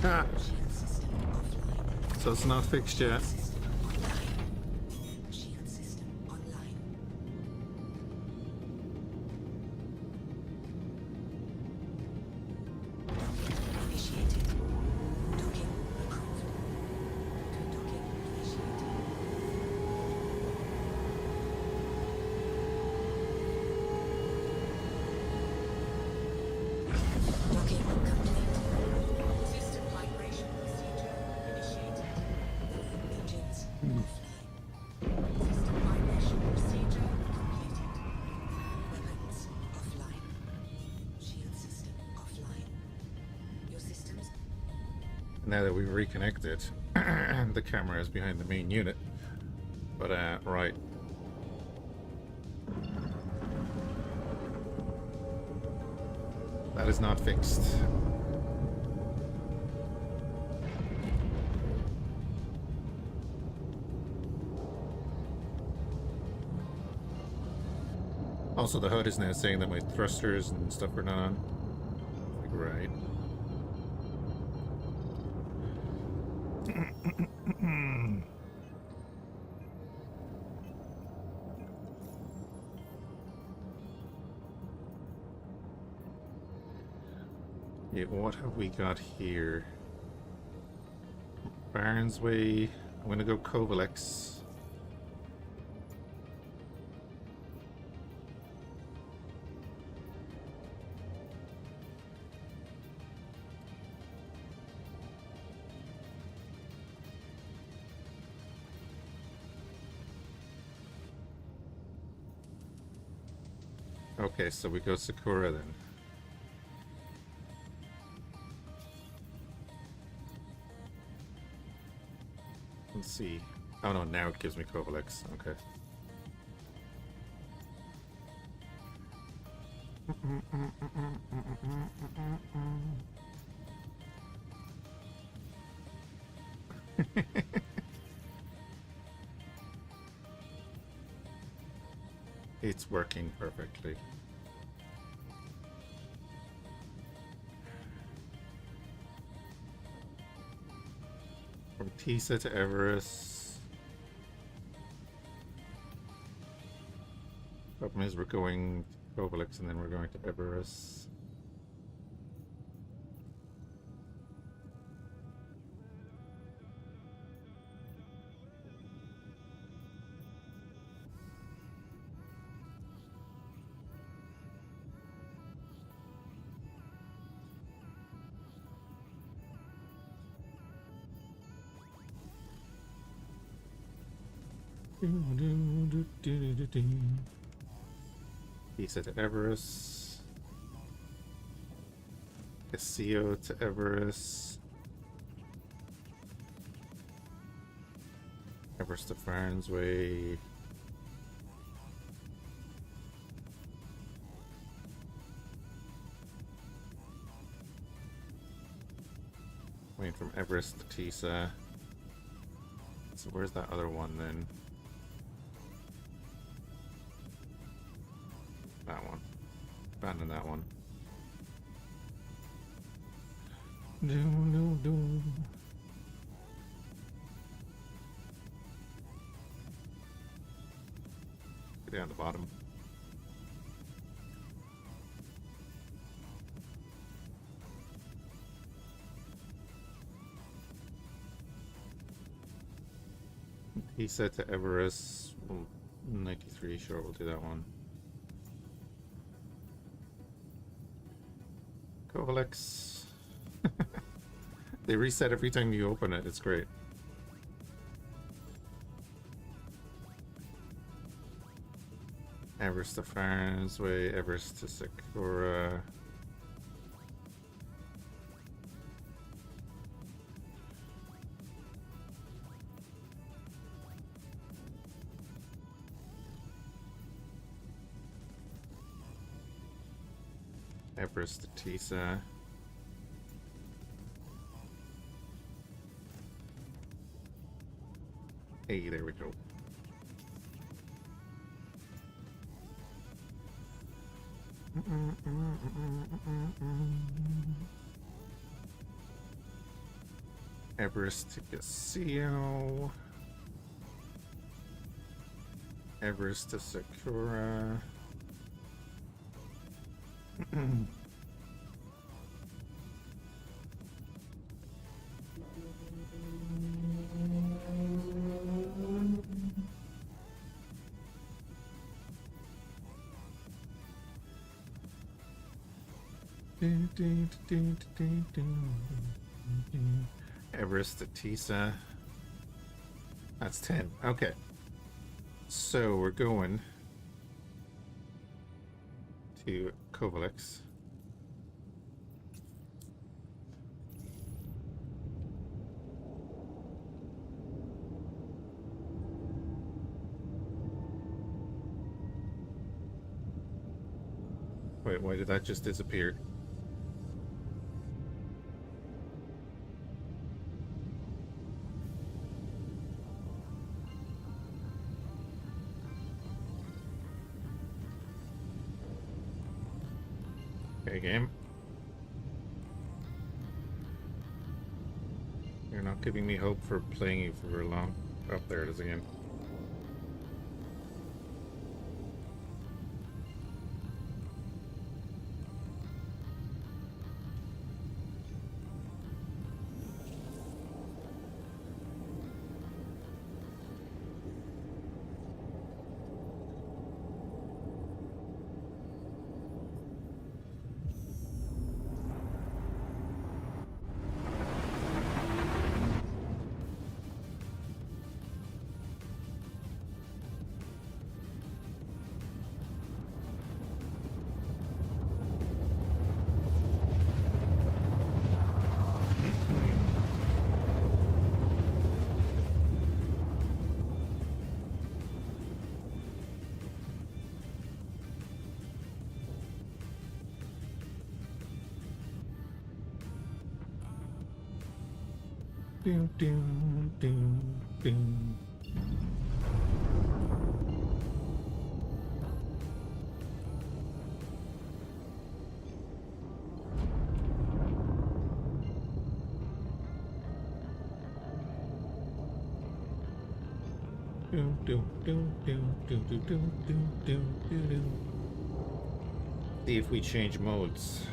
Ah. So it's not fixed yet. Now that we've reconnected, the camera is behind the main unit. But, right. That is not fixed. Also, the HUD is now saying that my thrusters and stuff are not on. Like, right. Yeah, what have we got here? Barnes Way. I'm gonna go Kovalex. Okay, so we go Sakura then. Let's see. Oh no, now it gives me Kovalex. Okay. It's working perfectly. From Tisa to Everest. Problem is we're going to Kovalex and then we're going to Everest. Tisa to Everest. Casio to Everest. Everest to Farnsway. Waiting from Everest to Tisa. So where's that other one then? That one. Abandon that one. Get down the bottom. He said to Everest, 93, sure, we'll do that one. Kovalex. They reset every time you open it, it's great. Everest to Farms Way, Everest to Sakura. Everest to Tisa. Hey, there we go. Everest to Casio. Everest to Sakura. Everest to Tisa. That's 10. Okay. So we're going to Kovalix. Wait, why did that just disappear? Okay, game. You're not giving me hope for playing you for very long. Oh, there it is again. Doom, doom, doom, doom. Doom, doom, doom, doom, doom, doom, doom, doom, doom, doom, doom. See if we change modes.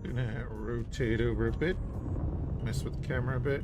Gonna rotate over a bit, mess with the camera a bit.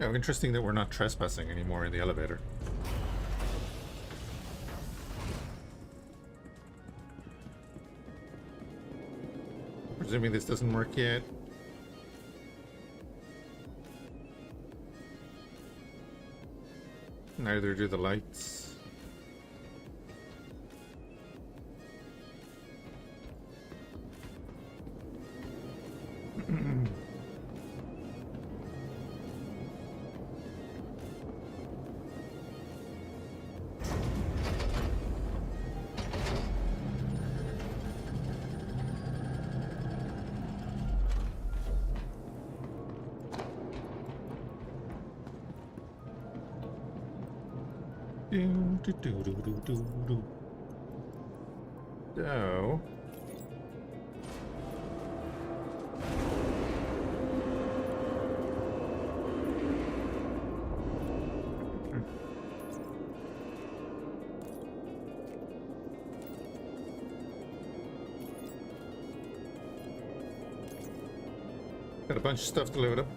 Oh, interesting that we're not trespassing anymore in the elevator. Presuming this doesn't work yet. Neither do the lights. So... got a bunch of stuff to load up.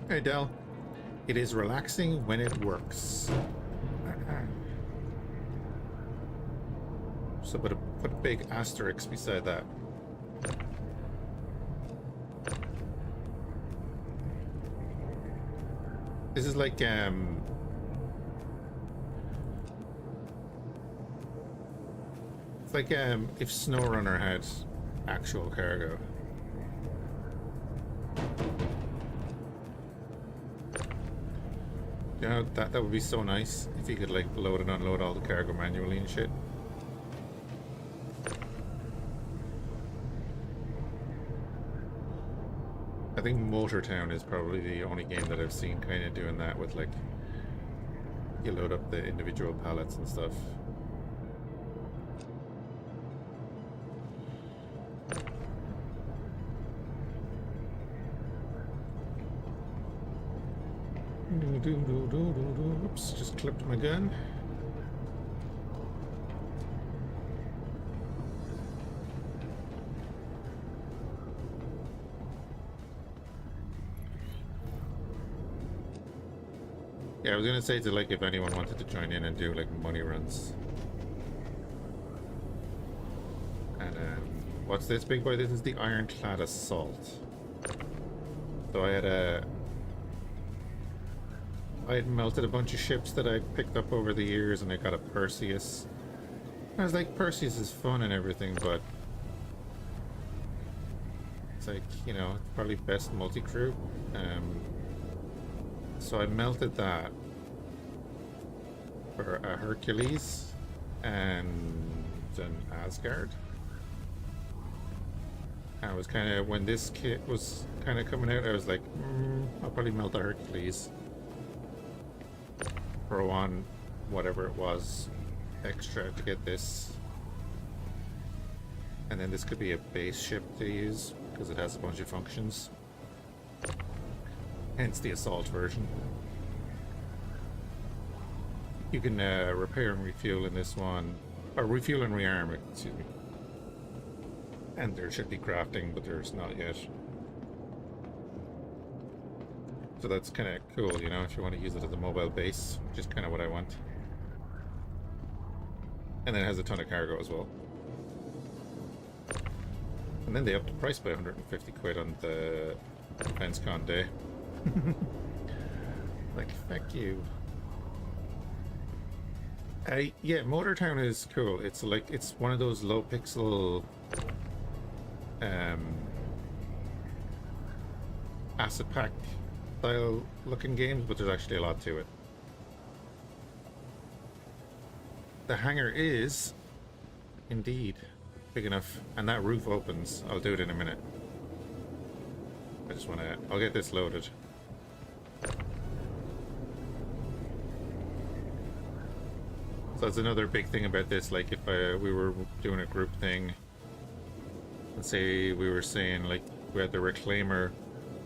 Hey Del, it is relaxing when it works. So put a big asterisk beside that. This is like it's like if SnowRunner had actual cargo. You know, that would be so nice if you could like load and unload all the cargo manually and shit. I think Motortown is probably the only game that I've seen kind of doing that with like you load up the individual pallets and stuff. Oops, just clipped my gun. Yeah, I was gonna say to like if anyone wanted to join in and do like money runs. And what's this big boy? This is the Ironclad Assault. So I had melted a bunch of ships that I picked up over the years, and I got a Perseus. I was like, Perseus is fun and everything, but it's like, you know, probably best multi-crew. So I melted that for a Hercules and an Asgard. I was kind of, when this kit was kind of coming out, I was like, I'll probably melt the Hercules. Throw on whatever it was extra to get this. And then this could be a base ship to use because it has a bunch of functions. Hence the assault version. You can repair and refuel in this one, or refuel and rearm, excuse me. And there should be crafting, but there's not yet. So that's kind of cool, you know, if you want to use it as a mobile base, which is kind of what I want. And then it has a ton of cargo as well. And then they upped the price by 150 quid on the DefenseCon day. Like, fuck you. Yeah, Motortown is cool. It's like, it's one of those low pixel asset pack style looking games, but there's actually a lot to it. The hangar is indeed big enough, and that roof opens. I'll do it in a minute. I just want to, I'll get this loaded. So that's another big thing about this, like if we were doing a group thing, and say we were saying like we had the reclaimer,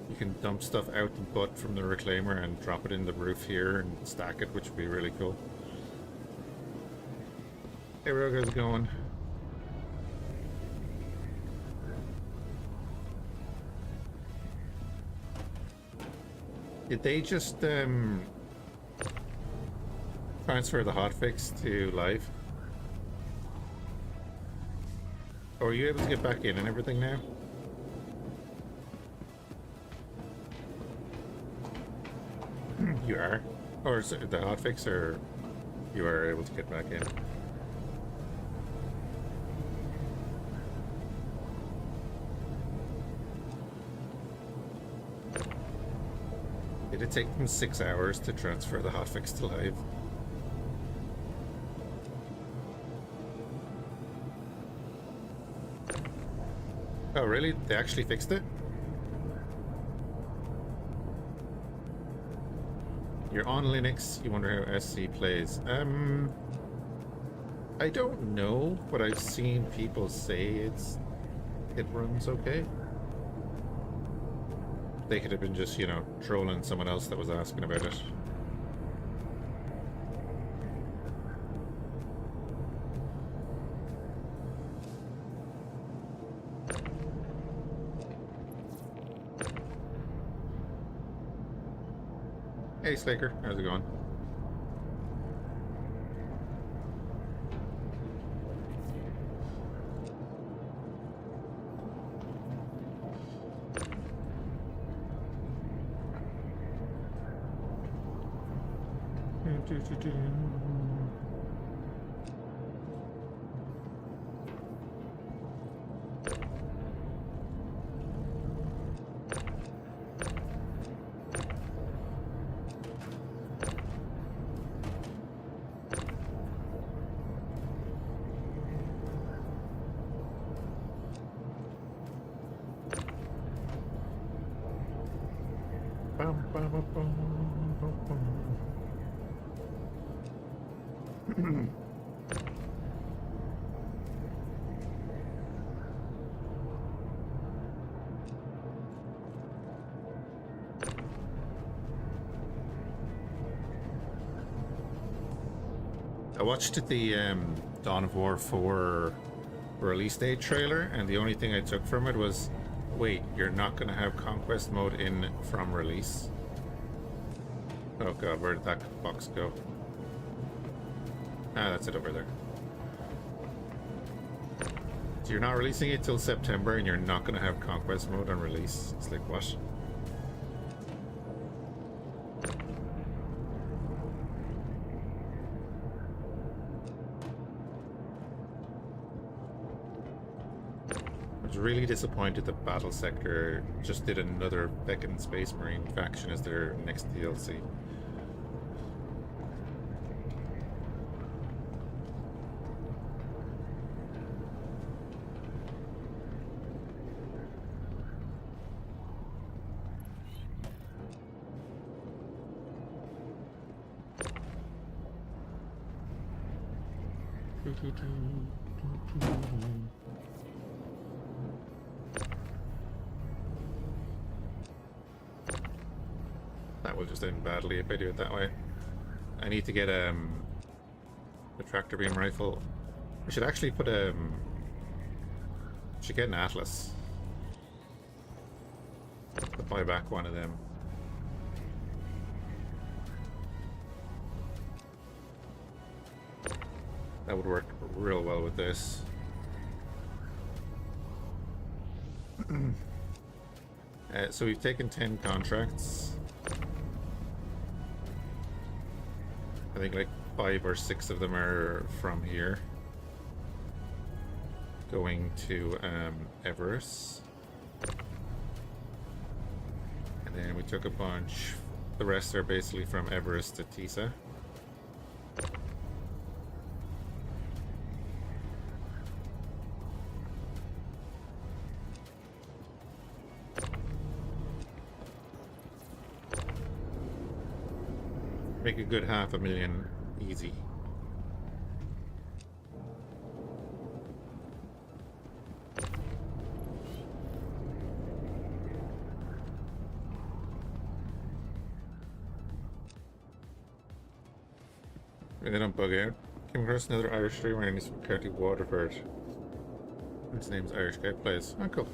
you can dump stuff out the butt from the reclaimer and drop it in the roof here and stack it, which would be really cool. Hey Rogue, how's it going? Did they just transfer the hotfix to live? Or are you able to get back in and everything now? You are? Or is it the hotfix, or you are able to get back in? Did it take them 6 hours to transfer the hotfix to live? Oh really? They actually fixed it? You're on Linux, you wonder how SC plays. I don't know, but I've seen people say it runs okay. They could have been just, you know, trolling someone else that was asking about it. Hey Slaker, how's it going? I watched the Dawn of War 4 release date trailer, and the only thing I took from it was, wait, you're not going to have Conquest mode in from release? Oh god, where did that box go? Ah, that's it over there. So you're not releasing it till September, and you're not going to have Conquest mode on release? It's like, what? I was really disappointed that Battle Sector just did another Feckin' Space Marine faction as their next DLC. That will just end badly if I do it that way. I need to get the tractor beam rifle. I should actually put should get an Atlas. I'll buy back one of them. That would work real well with this. So we've taken 10 contracts. I think like 5 or 6 of them are from here. Going to Everest. And then we took a bunch. The rest are basically from Everest to Tisa. Make a good 500,000 easy. And they don't bug out. Came across another Irish streamer and he's from County Waterford. His name's Irish guy plays. Oh, cool.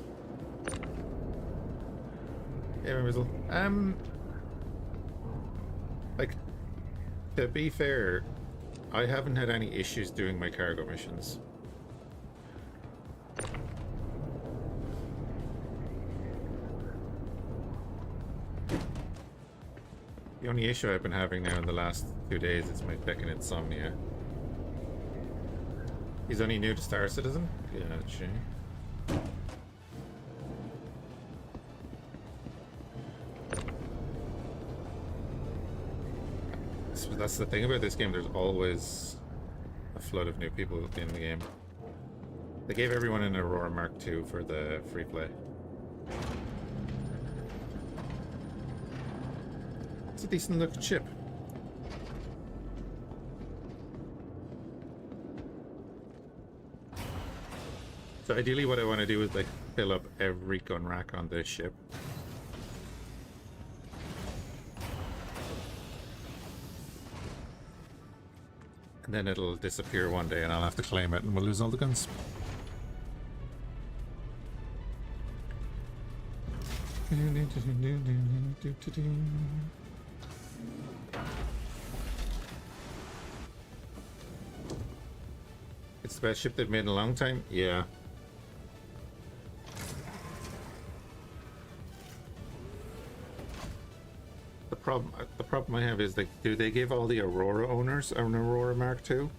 Yeah, Mizzle. Like, to be fair, I haven't had any issues doing my cargo missions. The only issue I've been having now in the last 2 days is my fucking insomnia. He's only new to Star Citizen? Gotcha. That's the thing about this game, there's always a flood of new people in the game. They gave everyone an Aurora Mark II for the free play. It's a decent looking ship. So ideally what I want to do is like fill up every gun rack on this ship. And then it'll disappear one day and I'll have to claim it and we'll lose all the guns. It's the best ship they've made in a long time? Yeah. The problem I have is, like, do they give all the Aurora owners an Aurora Mark II?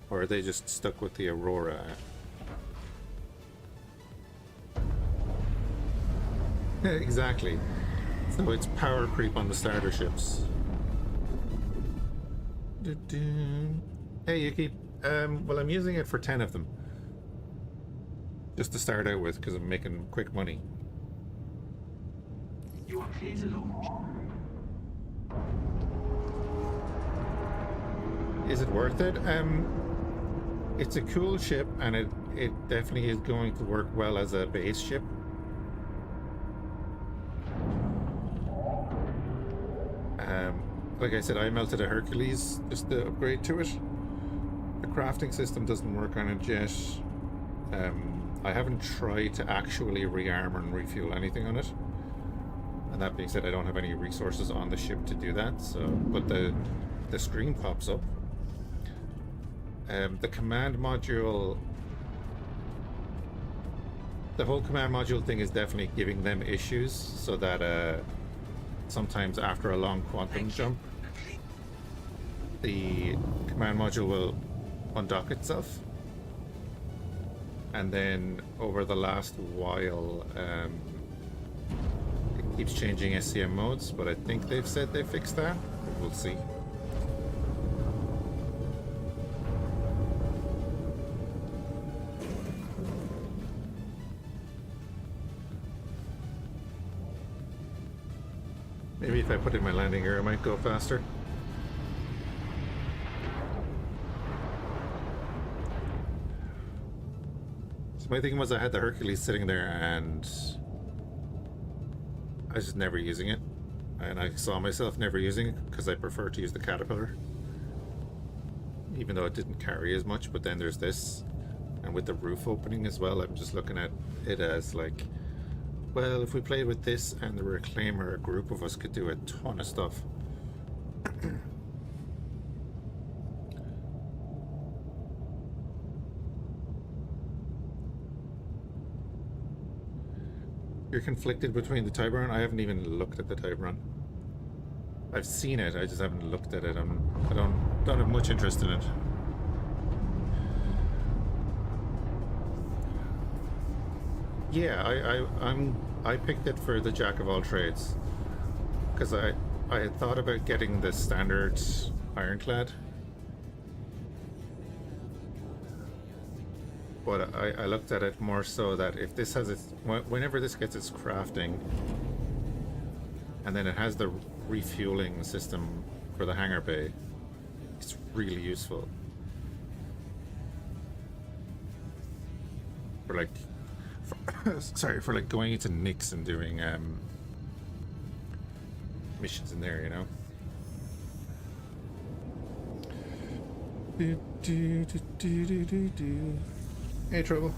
Or are they just stuck with the Aurora? Exactly. So it's power creep on the starter ships. Hey Yuki, well I'm using it for 10 of them. Just to start out with, because I'm making quick money. You are clear to launch. Is it worth it? It's a cool ship, and it definitely is going to work well as a base ship. like I said, I melted a Hercules just to upgrade to it. The crafting system doesn't work on it yet. I haven't tried to actually rearm and refuel anything on it. And that being said, I don't have any resources on the ship to do that. So, but the screen pops up. The command module, the whole command module thing is definitely giving them issues, so that sometimes after a long quantum jump, the command module will undock itself. And then over the last while, it keeps changing SCM modes, but I think they've said they fixed that. We'll see. Maybe if I put in my landing gear, it might go faster. So my thing was, I had the Hercules sitting there and I was just never using it. And I saw myself never using it because I prefer to use the Caterpillar. Even though it didn't carry as much, but then there's this. And with the roof opening as well, I'm just looking at it as like, well, if we played with this and the Reclaimer, a group of us could do a ton of stuff. You're conflicted between the Tiburon? I haven't even looked at the Tiburon. I've seen it, I just haven't looked at it. I don't have much interest in it. Yeah, I picked it for the Jack of all trades because I had thought about getting the standard ironclad, but I looked at it more so that if this has its, whenever this gets its crafting, and then it has the refueling system for the hangar bay, it's really useful for like, sorry, for like going into Nix and doing missions in there, you know. Hey, Trouble.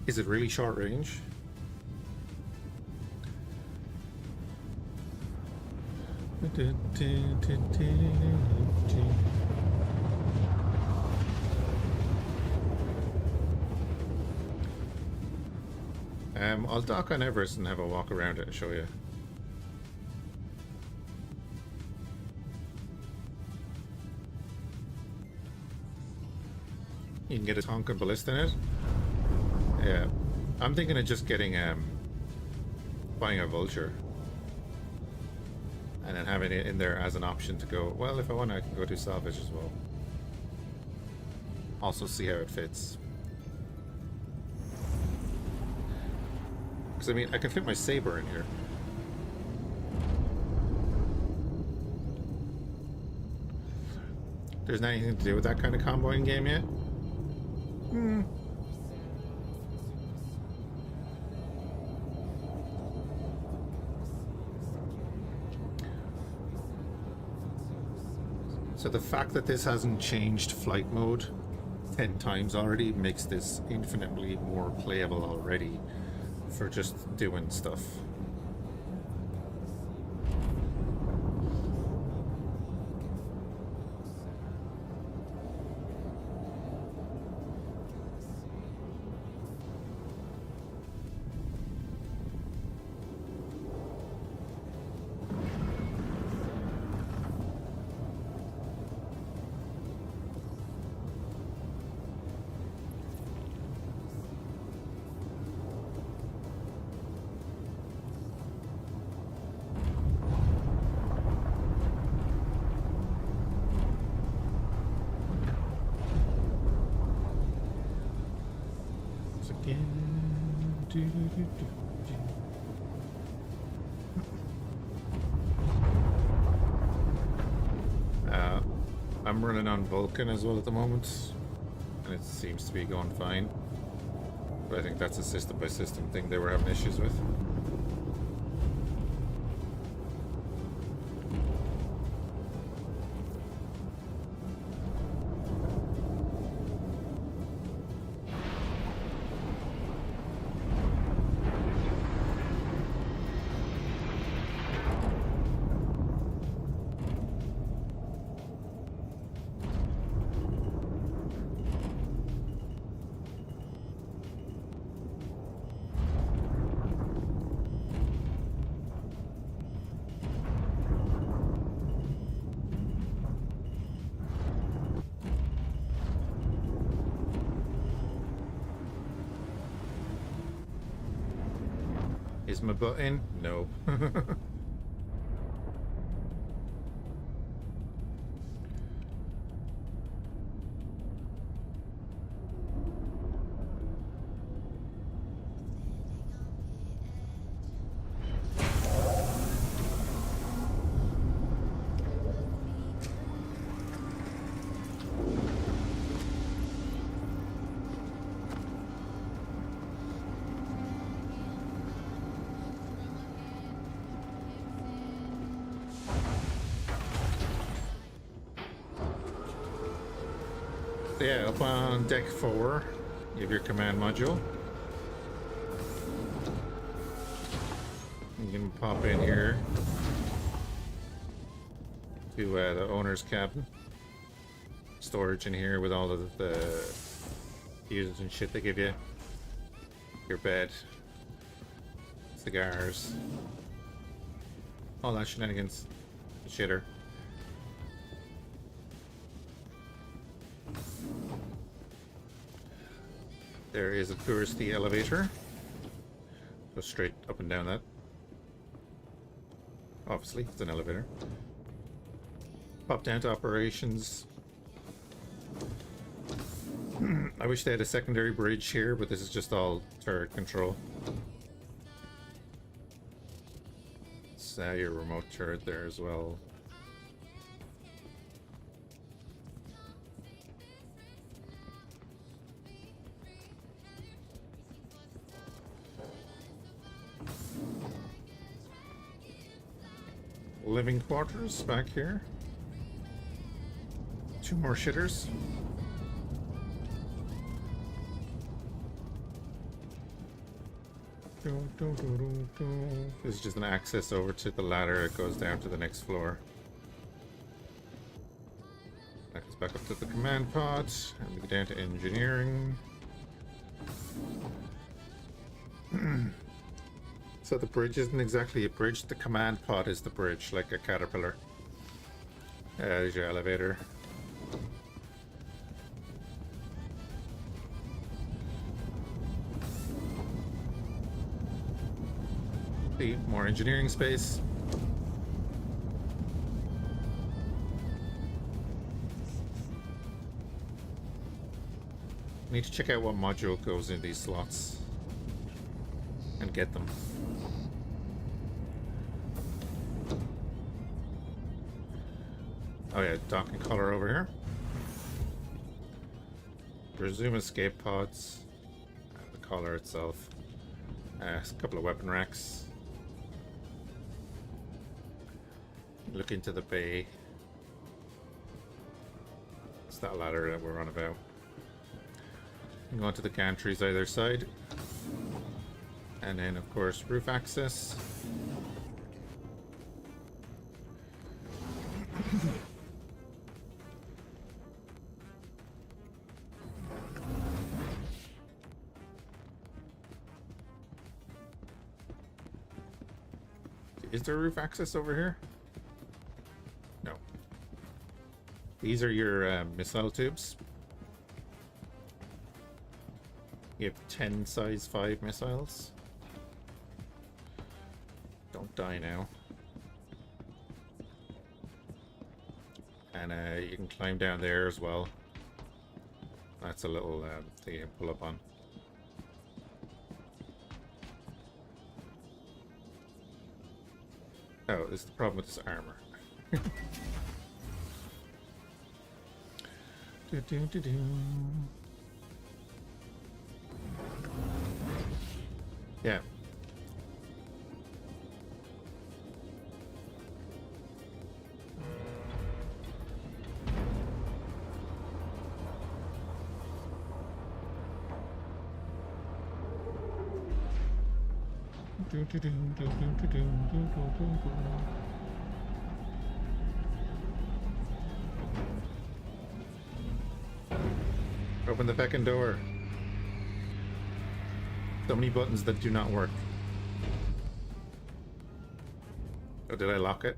Is it really short range? I'll dock on Everest and have a walk around it and show you. You can get a Tonka ballista in it. Yeah, I'm thinking of just getting buying a Vulture and then having it in there as an option to go, well, if I want, I can go do salvage as well. Also see how it fits. Because I mean, I can fit my Saber in here. There's not anything to do with that kind of comboing game yet? So the fact that this hasn't changed flight mode 10 times already makes this infinitely more playable already for just doing stuff. I'm running on Vulcan as well at the moment, and it seems to be going fine. But I think that's a system by system thing they were having issues with. Is my butt in? No. Yeah, up on deck 4, you have your command module. You can pop in here to the owner's cabin. Storage in here with all of the fuses and shit they give you. Your bed, cigars, all that shenanigans. Shitter. There is a touristy elevator. Go straight up and down that. Obviously, it's an elevator. Pop down to operations. I wish they had a secondary bridge here, but this is just all turret control. It's your remote turret there as well. Living quarters back here. 2 more shitters. This is just an access over to the ladder that goes down to the next floor. That goes back up to the command pod, and we go down to engineering. So the bridge isn't exactly a bridge, the command pod is the bridge, like a caterpillar. There's your elevator. See, more engineering space. Need to check out what module goes in these slots and get them. Oh yeah, docking collar over here. Resume escape pods. The collar itself. A couple of weapon racks. Look into the bay. It's that ladder that we're on about. You can go onto the gantries either side. And then of course roof access. Is there roof access over here? No. These are your missile tubes. You have 10 size 5 missiles. Don't die now. And you can climb down there as well. That's a little thing you can pull up on. Oh, this is the problem with this armor. Yeah. Open the second door. So many buttons that do not work. Oh, did I lock it?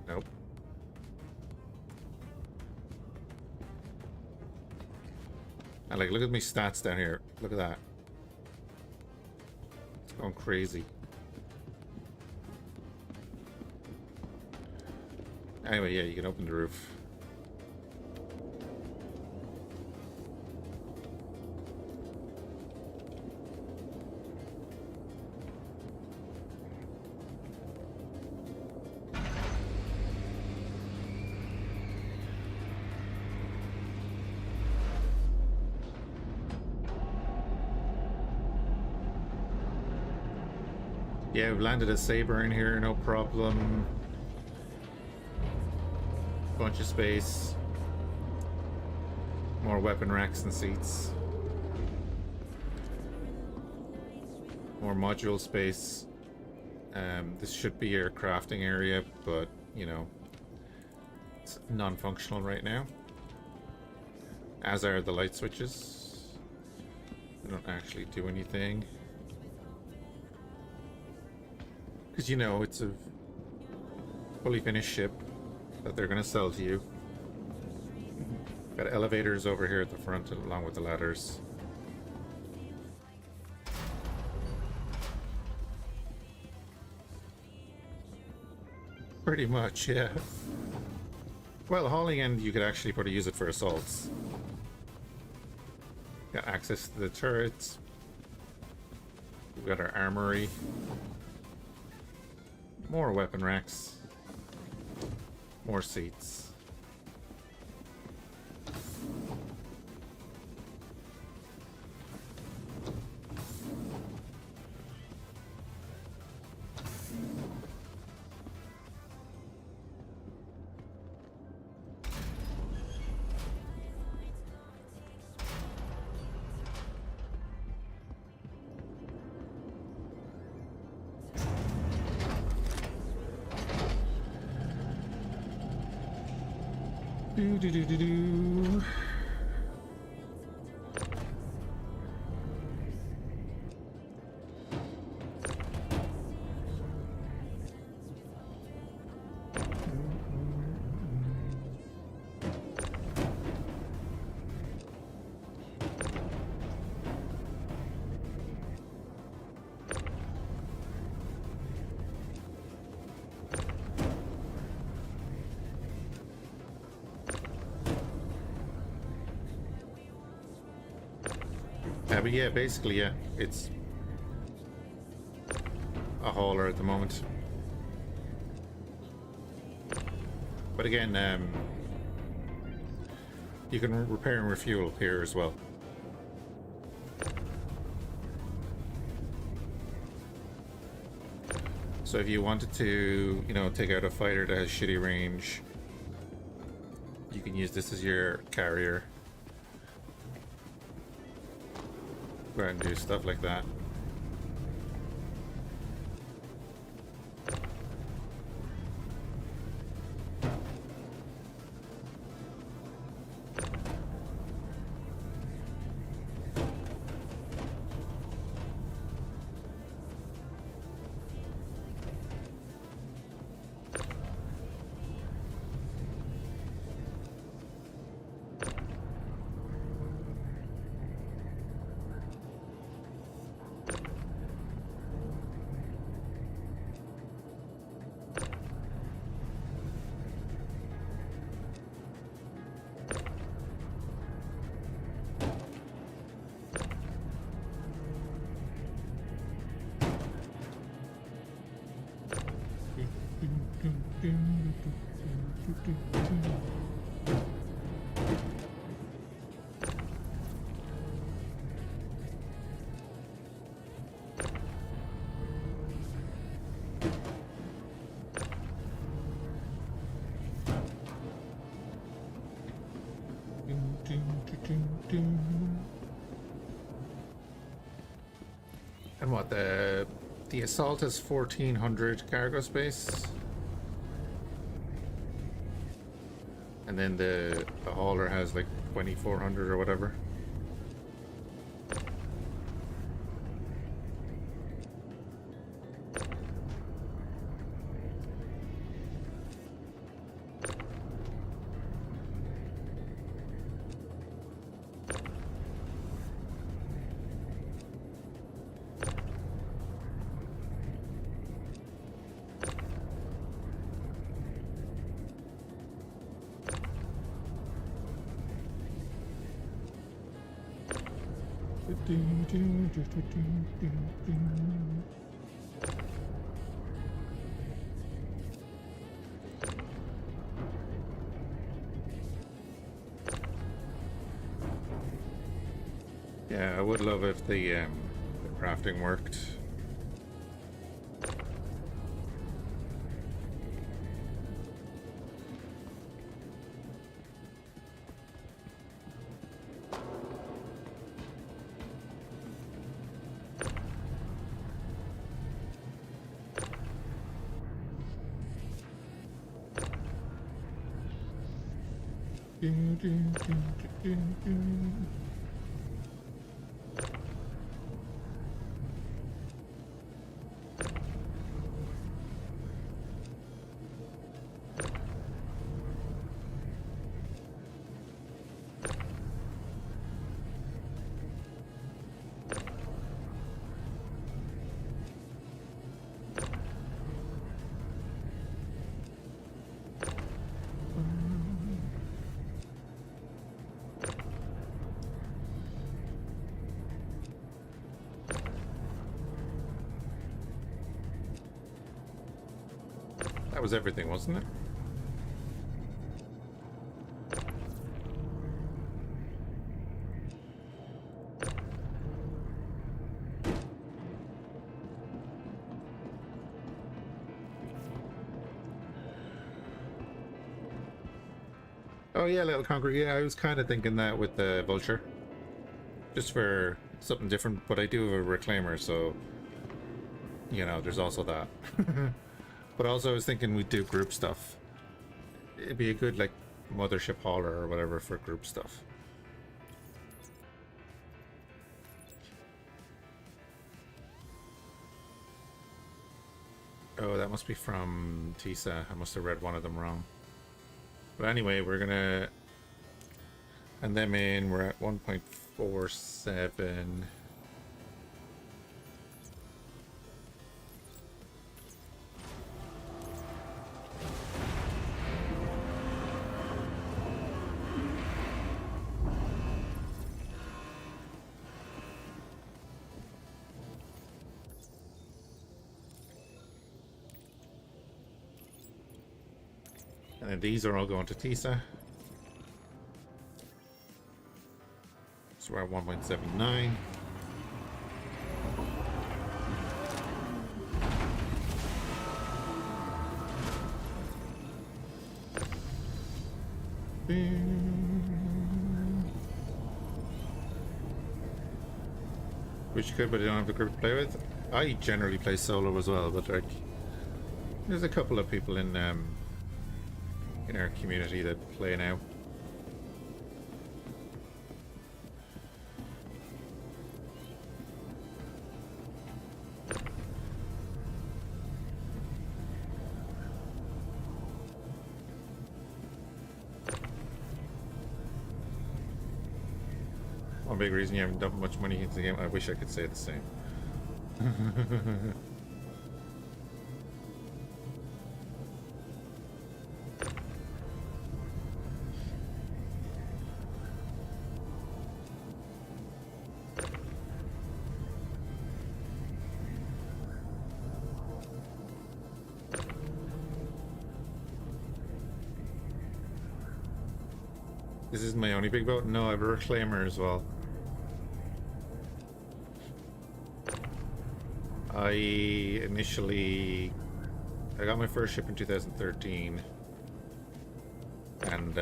Nope. And like, look at my stats down here. Look at that. Going crazy. Anyway, yeah, you can open the roof. Yeah, we've landed a saber in here, no problem. Bunch of space. More weapon racks and seats. More module space. This should be your crafting area, but, you know, it's non-functional right now. As are the light switches. They don't actually do anything. Because, you know, it's a fully finished ship that they're going to sell to you. Got elevators over here at the front along with the ladders. Pretty much, yeah. Well, hauling end, you could actually probably use it for assaults. Got access to the turrets. We've got our armory. More weapon racks. More seats. Do do do do do. But yeah, basically, yeah, it's a hauler at the moment. But again, you can repair and refuel here as well. So if you wanted to, you know, take out a fighter that has shitty range, you can use this as your carrier. Go ahead and do stuff like that. And what, the assault has 1400 cargo space, and then the hauler has like 2400 or whatever. Yeah, I would love if the crafting worked. That was everything, wasn't it? Oh yeah, little concrete. Yeah, I was kind of thinking that with the vulture, just for something different. But I do have a reclaimer, so you know, there's also that. But also, I was thinking we'd do group stuff. It'd be a good like mothership hauler or whatever for group stuff. Oh, that must be from Tisa. I must have read one of them wrong. But anyway, we're gonna and them in. We're at 1.47. And then these are all going to Tisa. So we're at 1.79. Which could, but I don't have a group to play with. I generally play solo as well, but like, there's a couple of people in our community that play now. One big reason you haven't dumped much money into the game. I wish I could say the same. This is my only big boat? No, I have a reclaimer as well. I got my first ship in 2013, and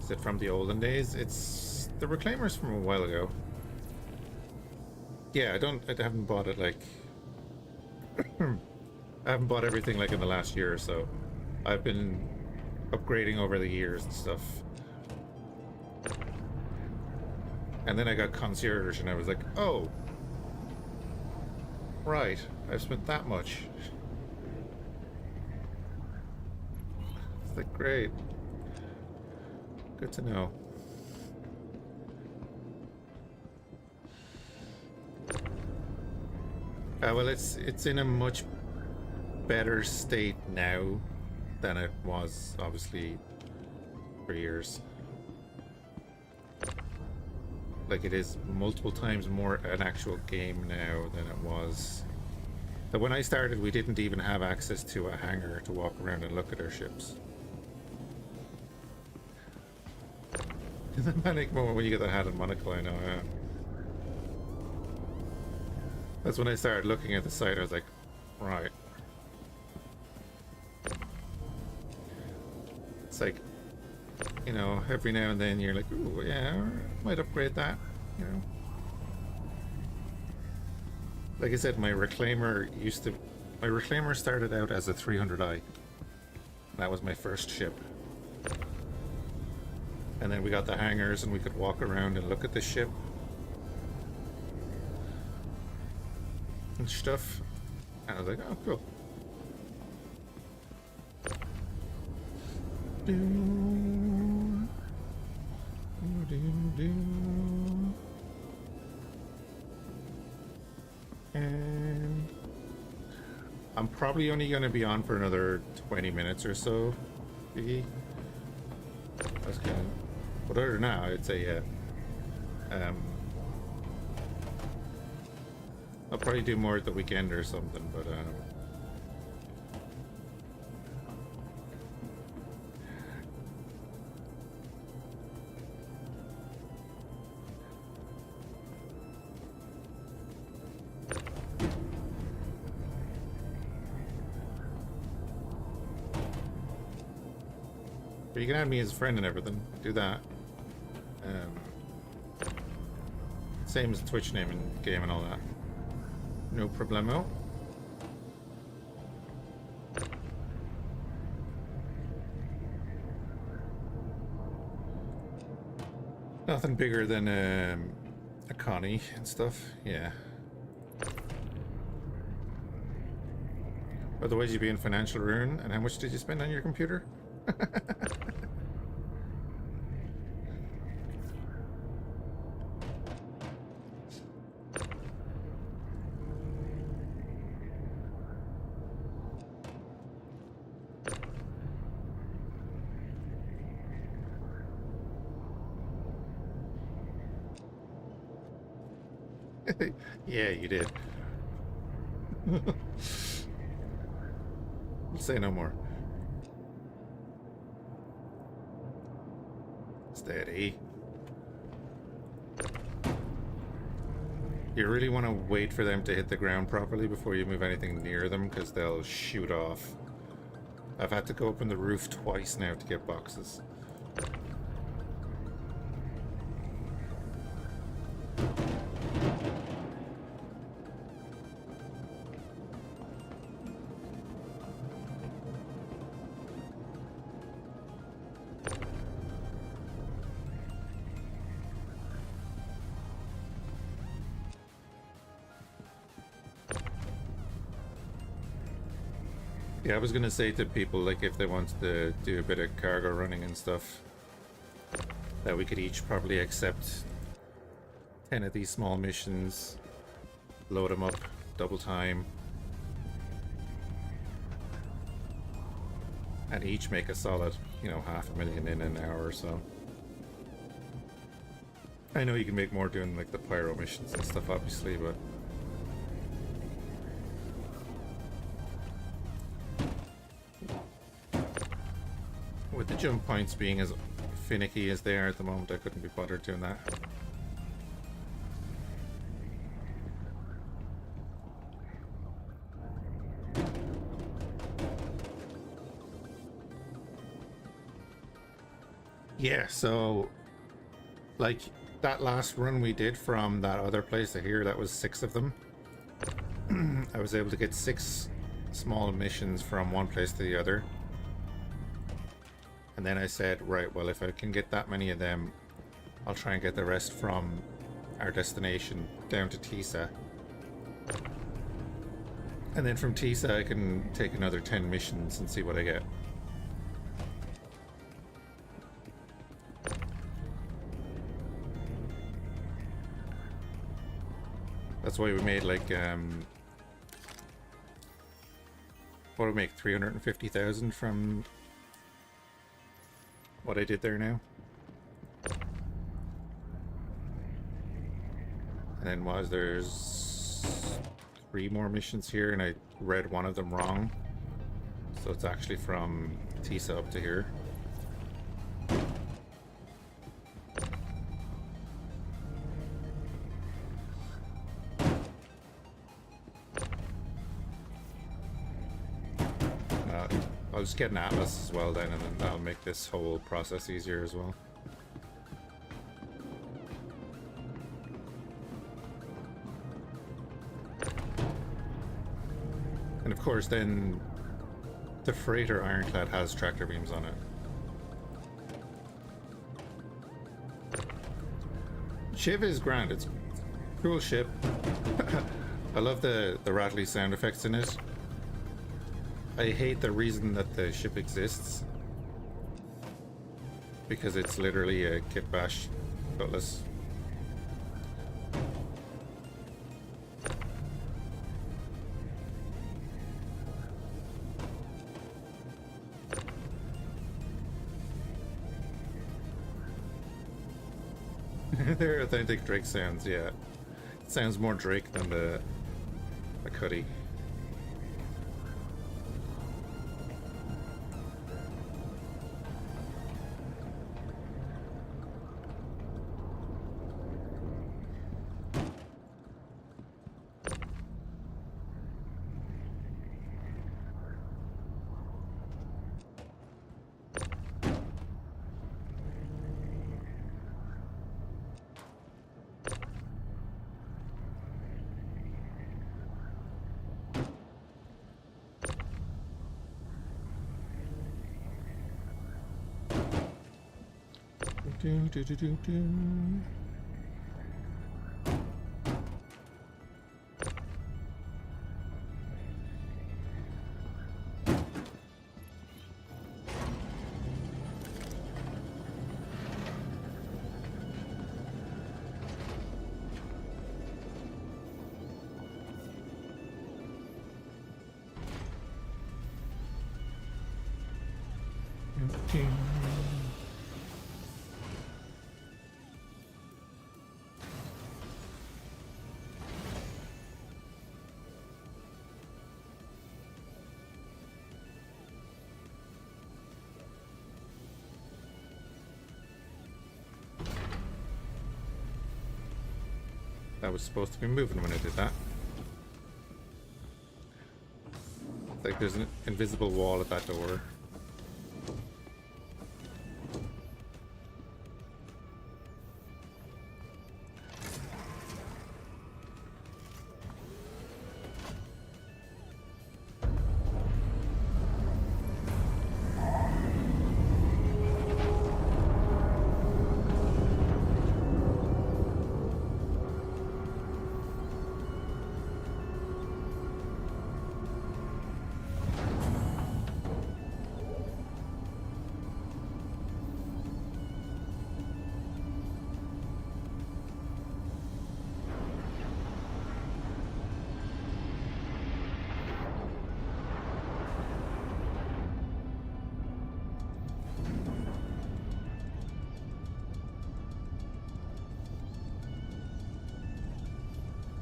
is it from the olden days? It's the reclaimer's from a while ago. Yeah, I haven't bought it like I haven't bought everything like in the last year or so. I've been upgrading over the years and stuff. And then I got concierge and I was like, oh, right, I've spent that much. It's like, great. Good to know. Well, it's in a much better state now than it was, obviously, for years. Like, it is multiple times more an actual game now than it was. But when I started, we didn't even have access to a hangar to walk around and look at our ships. In the panic moment when you get the hat and monocle, I know, yeah. That's when I started looking at the site. I was like, right. It's like, you know, every now and then you're like, ooh, yeah, might upgrade that, you know. Like I said, my reclaimer started out as a 300i. That was my first ship. And then we got the hangars and we could walk around and look at the ship and stuff. And I was like, oh, cool. And I'm probably only going to be on for another 20 minutes or so. That's kind of, but other than that, I'd say, yeah. I'll probably do more at the weekend or something, but you can add me as a friend and everything. Do that. Same as Twitch name and game and all that. No problemo. Nothing bigger than a Connie and stuff. Yeah. Otherwise, you'd be in financial ruin. And how much did you spend on your computer? Yeah, you did. Say no more. Steady. You really want to wait for them to hit the ground properly before you move anything near them, because they'll shoot off. I've had to go up on the roof twice now to get boxes. Yeah, I was gonna say to people, like, if they wanted to do a bit of cargo running and stuff, that we could each probably accept 10 of these small missions, load them up, double time, and each make a solid, you know, 500,000 in an hour or so. I know you can make more doing, like, the pyro missions and stuff, obviously, but with the jump points being as finicky as they are at the moment, I couldn't be bothered doing that. Yeah, so, like, that last run we did from that other place to here, that was 6 of them. I was able to get 6 small missions from one place to the other. And then I said, right, well, if I can get that many of them, I'll try and get the rest from our destination down to Tisa. And then from Tisa, I can take another 10 missions and see what I get. That's why we made, like, what do we make, 350,000 from what I did there now. And then there's 3 more missions here, and I read one of them wrong. So it's actually from Tisa up to here. I'll just get an atlas as well then, and then that'll make this whole process easier as well. And of course then the freighter ironclad has tractor beams on it. Shiv is grand, it's a cool ship. I love the rattly sound effects in it. I hate the reason that the ship exists, because it's literally a kit bash cutlass. They're authentic Drake sounds, yeah. It sounds more Drake than the Cuddy. Do, do, do, do, do. Okay. That was supposed to be moving when I did that. It's like there's an invisible wall at that door.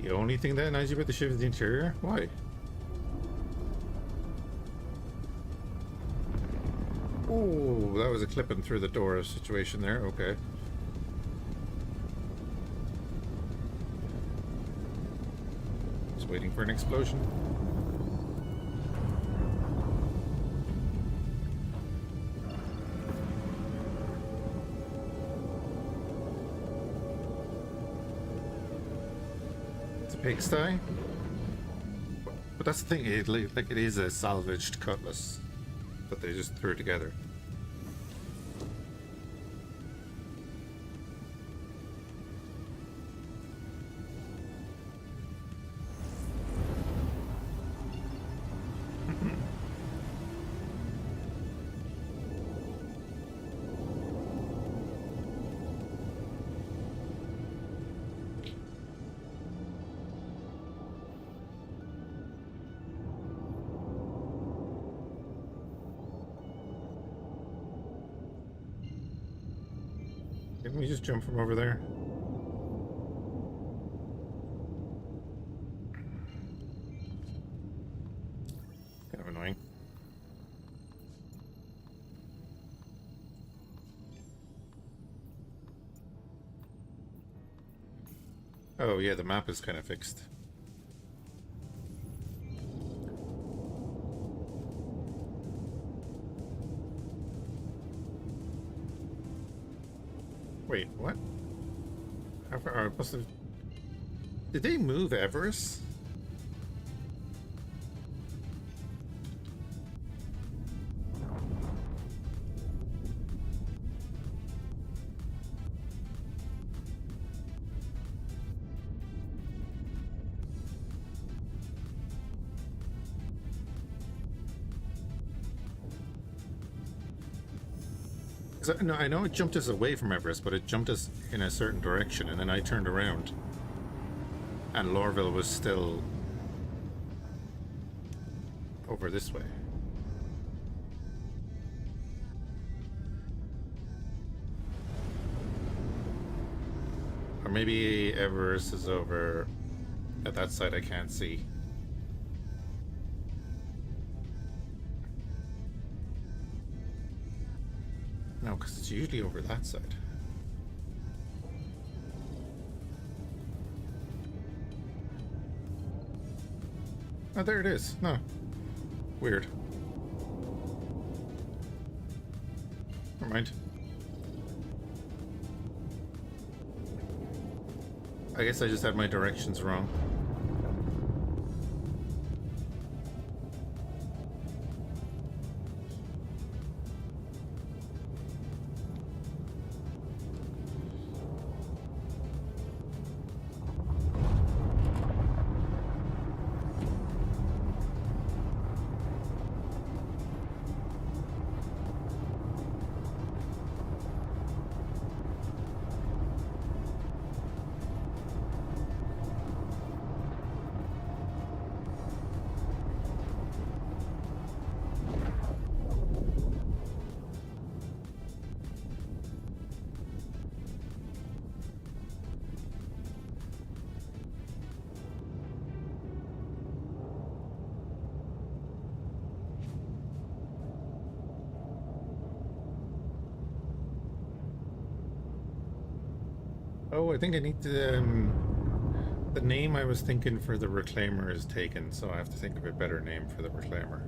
The only thing that annoys you about the ship is the interior? Why? Oh, that was a clipping through the door situation there. Okay. Just waiting for an explosion. Pigsty, but that's the thing. It is a salvaged cutlass that they just threw together. Didn't we just jump from over there? Oh yeah, the map is kind of fixed. Wait, what? How far? I must have. Did they move Everest? No, I know it jumped us away from Everest, but it jumped us in a certain direction, and then I turned around, and Lorville was still over this way. Or maybe Everest is over at that side I can't see. No, because it's usually over that side. Oh, there it is. No. Weird. Never mind. I guess I just had my directions wrong. Oh, I think I need to. The name I was thinking for the Reclaimer is taken, so I have to think of a better name for the Reclaimer.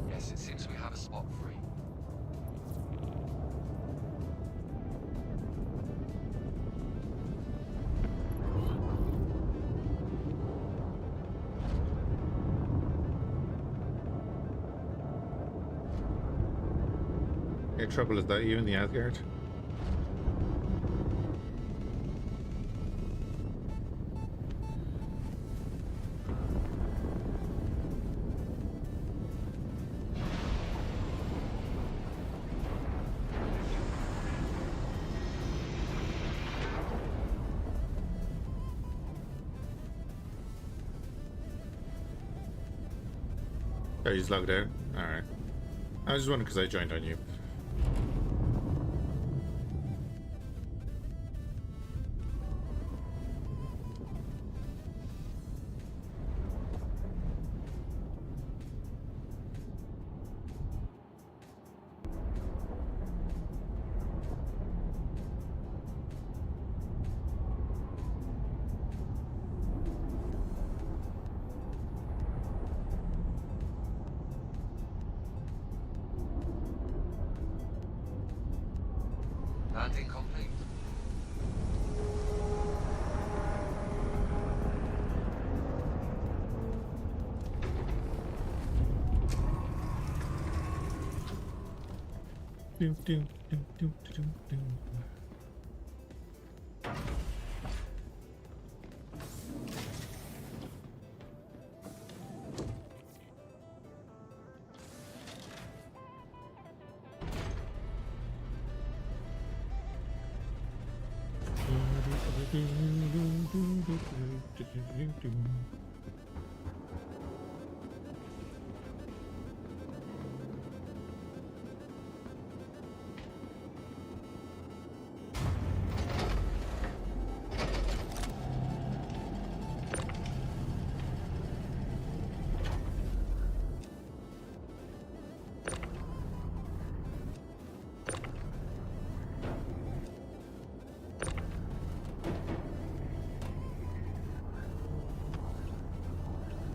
Yes, it seems we have a spot free. Hey, Trouble, is that you in the Asgard? Oh, he's logged out? Alright. I was just wondering because I joined on you. Landing complete.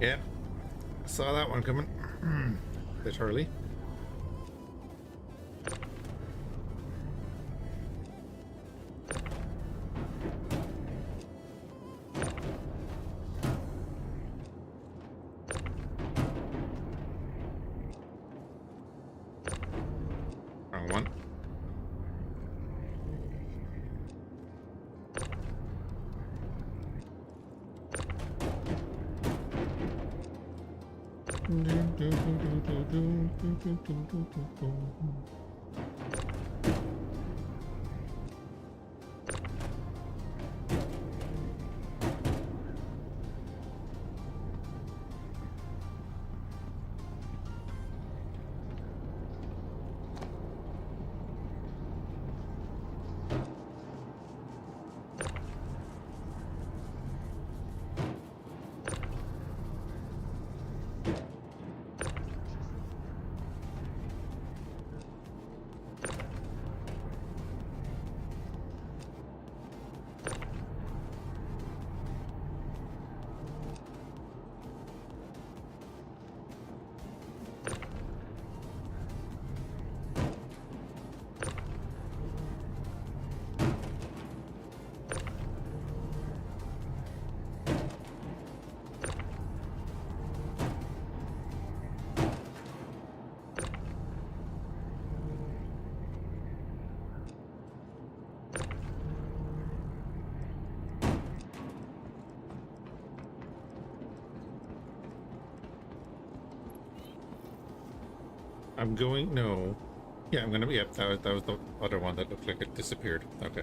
Yeah, saw that one coming. Bit early. Wrong one. I'm going. No. Yeah, I'm gonna be. Yep, that was the other one that looked like it disappeared. Okay.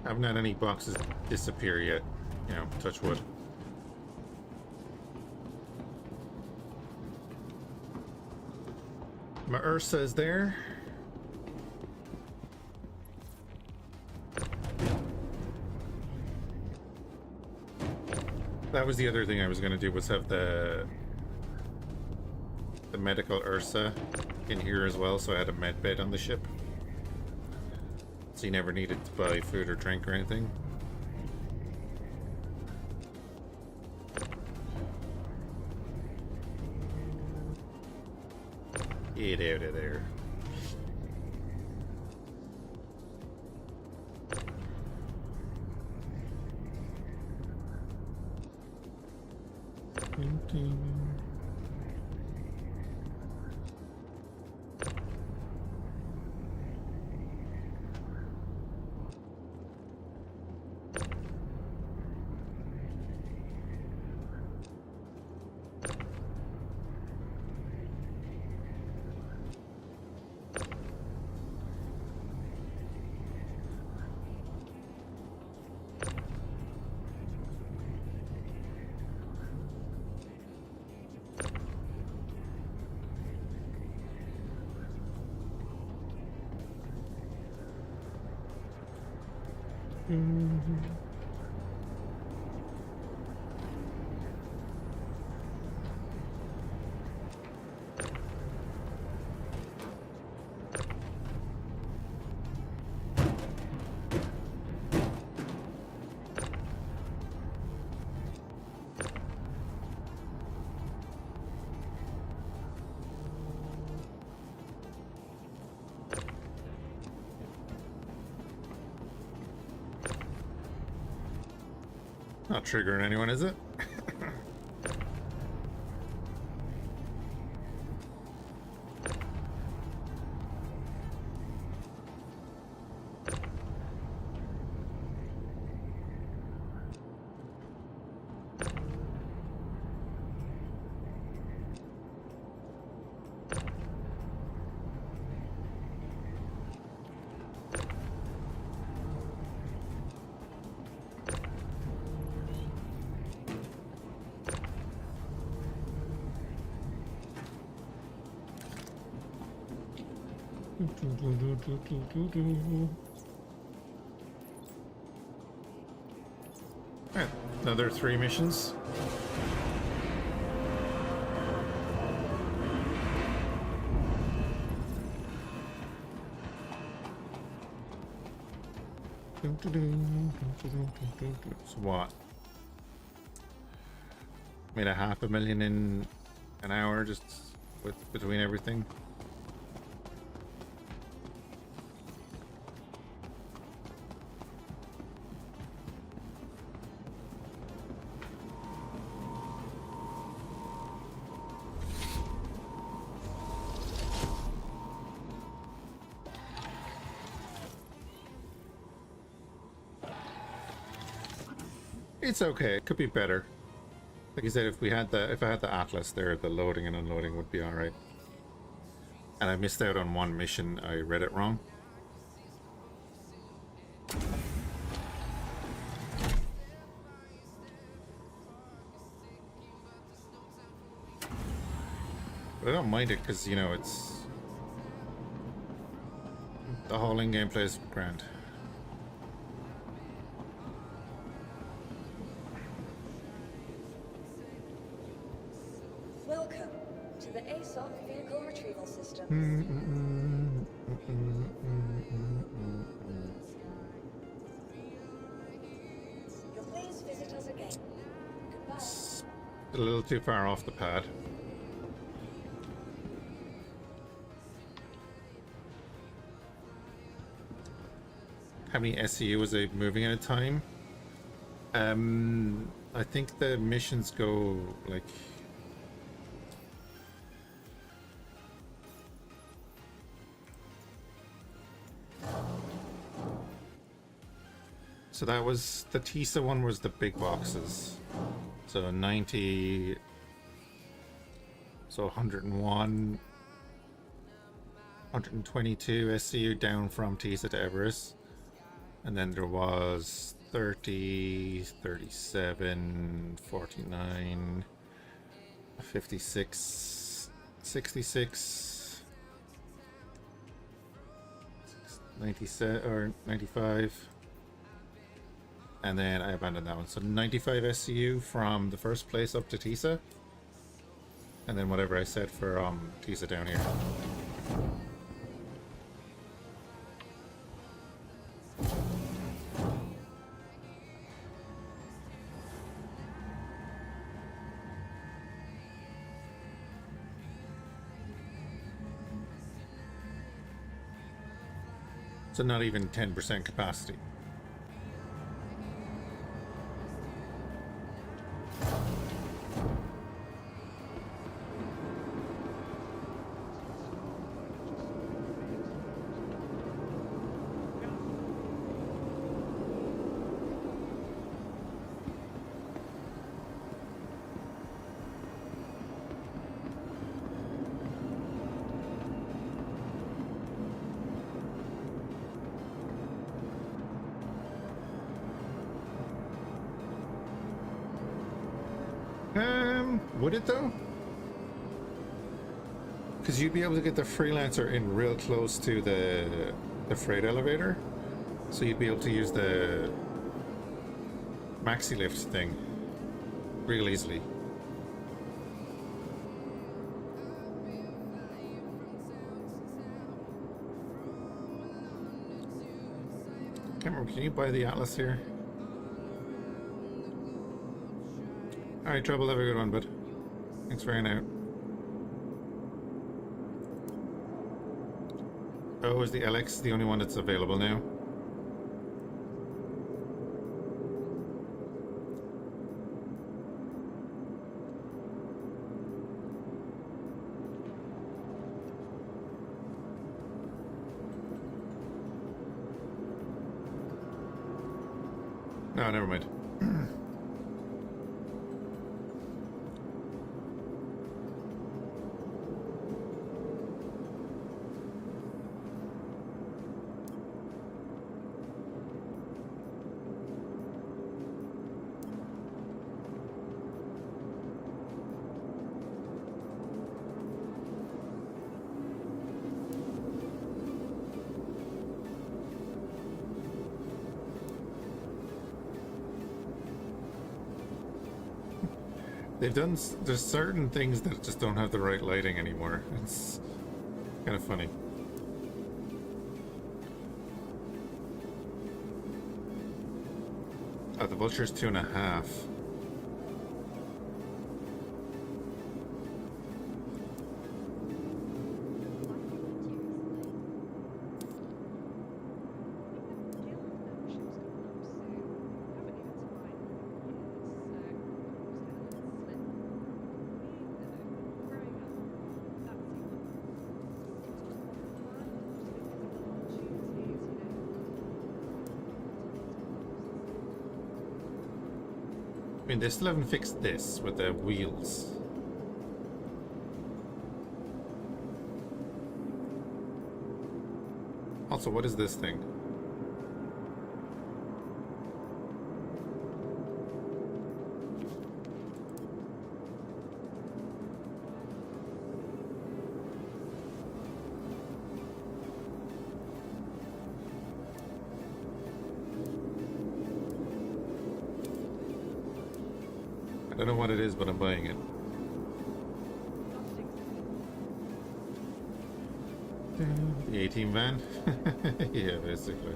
Haven't had any boxes disappear yet. You know, touch wood. My Ursa's there. That was the other thing I was going to do, was have the medical Ursa in here as well, so I had a med bed on the ship. So you never needed to buy food or drink or anything. Get out of there. Not triggering anyone, is it? Alright, another 3 missions. So what? Made a 500,000 in an hour just between everything. It's okay. It could be better. Like I said, if I had the Atlas there, the loading and unloading would be all right. And I missed out on one mission. I read it wrong. But I don't mind it because, you know, it's the hauling gameplay is grand. Welcome to the ASOC Vehicle Retrieval System. You'll please visit us again. Goodbye. A little too far off the pad. How many SCU was I moving at a time? I think the missions go like so that was the TISA one was the big boxes. So 90, so 101, 122 SCU down from TISA to Everest. And then there was 30, 37, 49, 56, 66, 97 or 95. And then I abandoned that one. So 95 SCU from the first place up to TISA. And then whatever I said for TISA down here. So not even 10% capacity. Would it though? Because you'd be able to get the freelancer in real close to the freight elevator, so you'd be able to use the maxi lift thing real easily. Can't remember. Can you buy the Atlas here? All right, Trouble. Have a good one, bud. Thanks for hanging out. Oh, is the LX the only one that's available now? No, never mind. There's certain things that just don't have the right lighting anymore. It's kind of funny. Oh, the vulture's 2.5. I mean, they still haven't fixed this with the wheels. Also, what is this thing? I don't know what it is, but I'm buying it. The 18 van? Yeah, basically.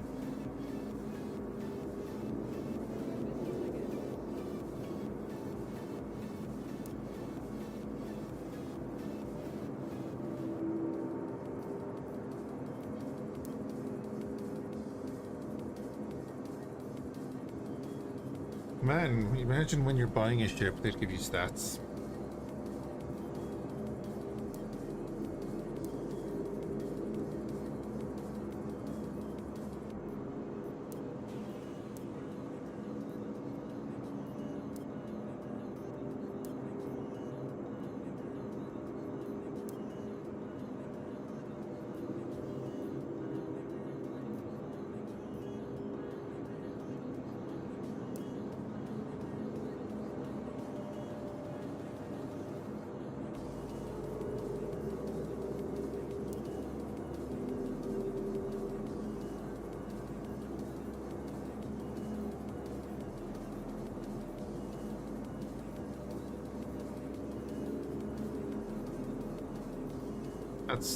Man, imagine when you're buying a ship, they'd give you stats.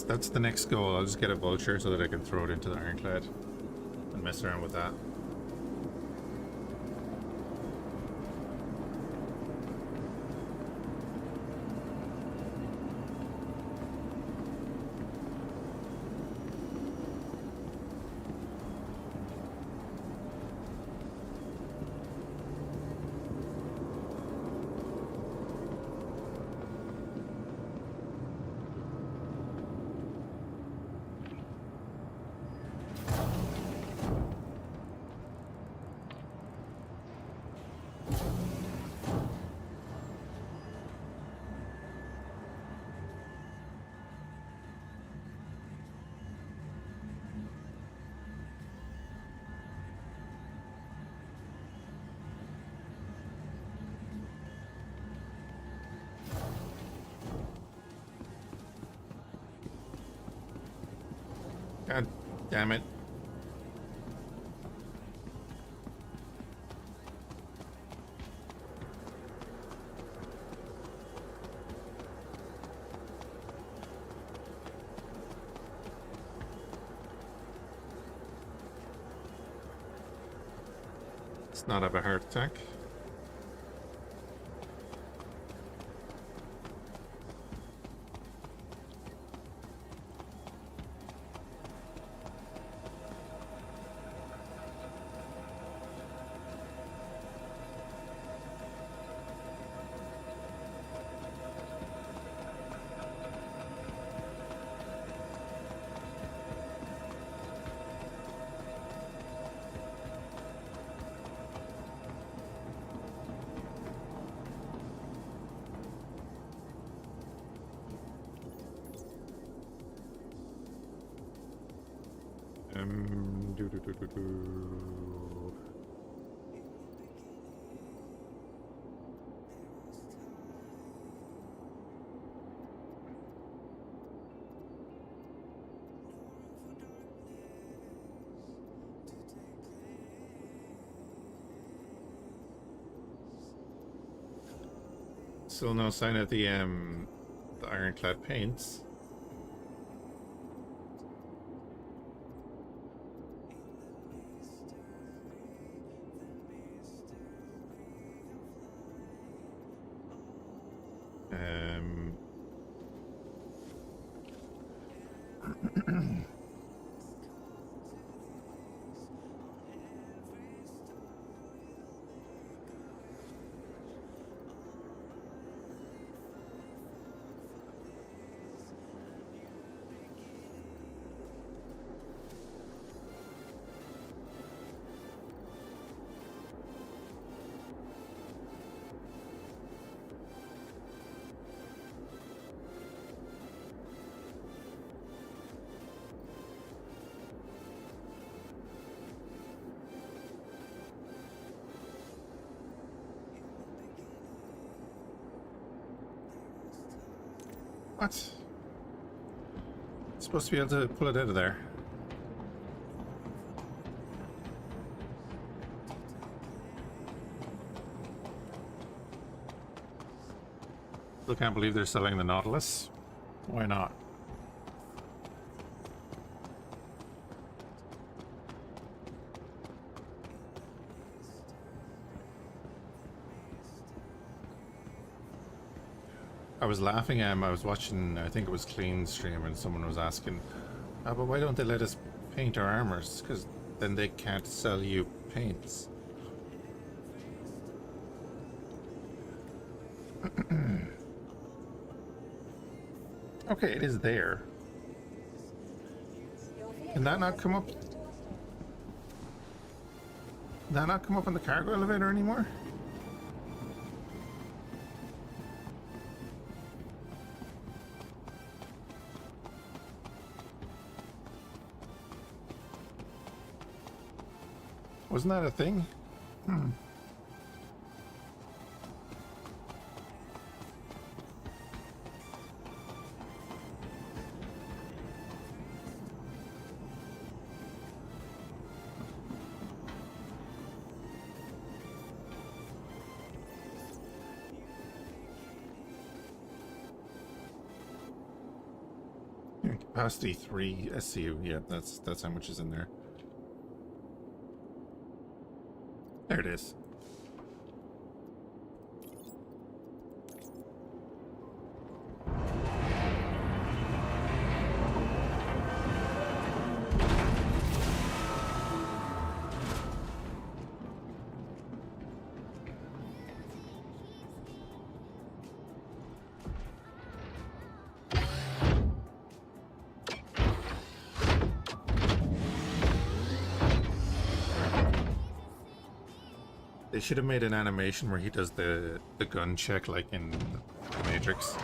That's the next goal. I'll just get a vulture so that I can throw it into the ironclad and mess around with that. God damn it. Let's not have a heart attack. Do. Still no sign of the ironclad paints. Um, what? Supposed to be able to pull it out of there. Still can't believe they're selling the Nautilus. Why not? I was laughing at him. I was watching, I think it was Clean Stream, and someone was asking, but why don't they let us paint our armors? Because then they can't sell you paints. Okay, it is there. Can that not come up? Can that not come up on the cargo elevator anymore? Wasn't that a thing? Capacity 3 SCU. Yeah, that's how much is in there. There it is. They should have made an animation where he does the gun check like in the Matrix.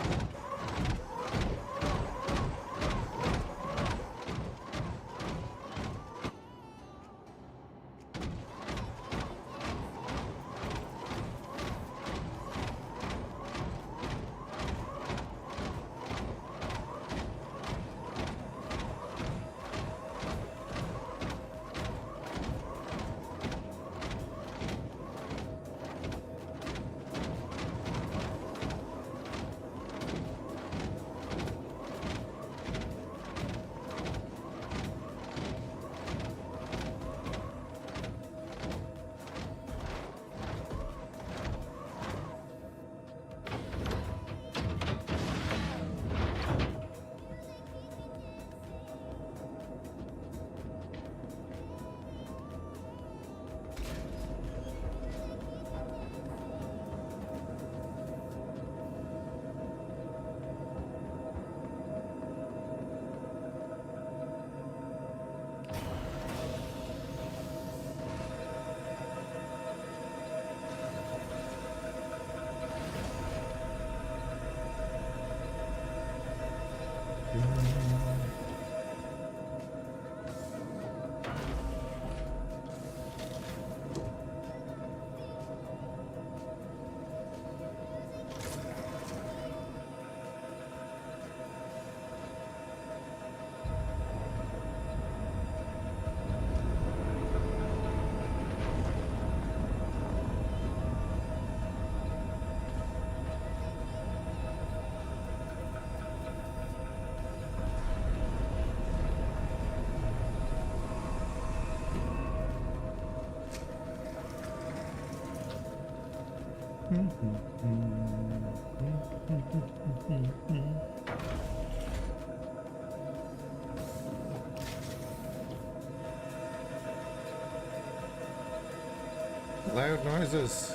Loud noises.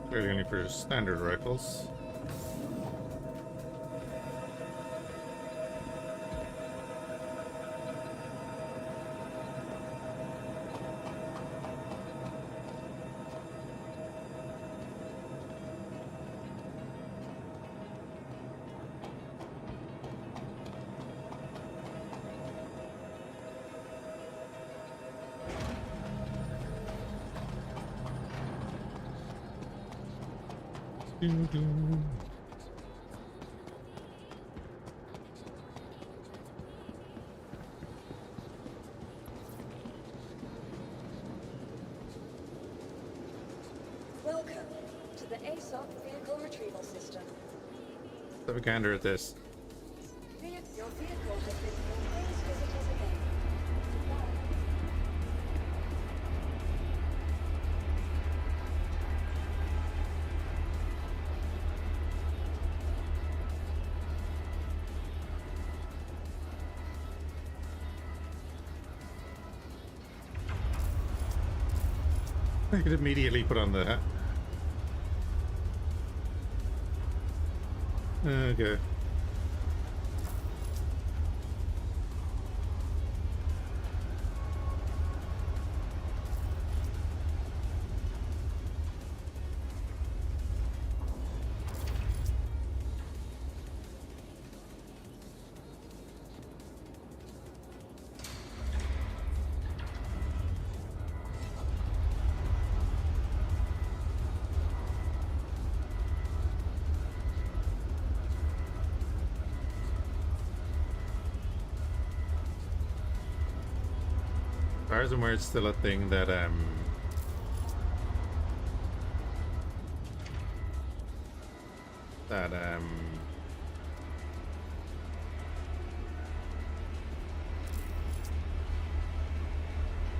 Clearly only for standard rifles. Welcome to the ASOC vehicle retrieval system. Let's have a gander at this. Your vehicle has been please visit us again. I could immediately put on the hat. Okay. Far and where it's still a thing that that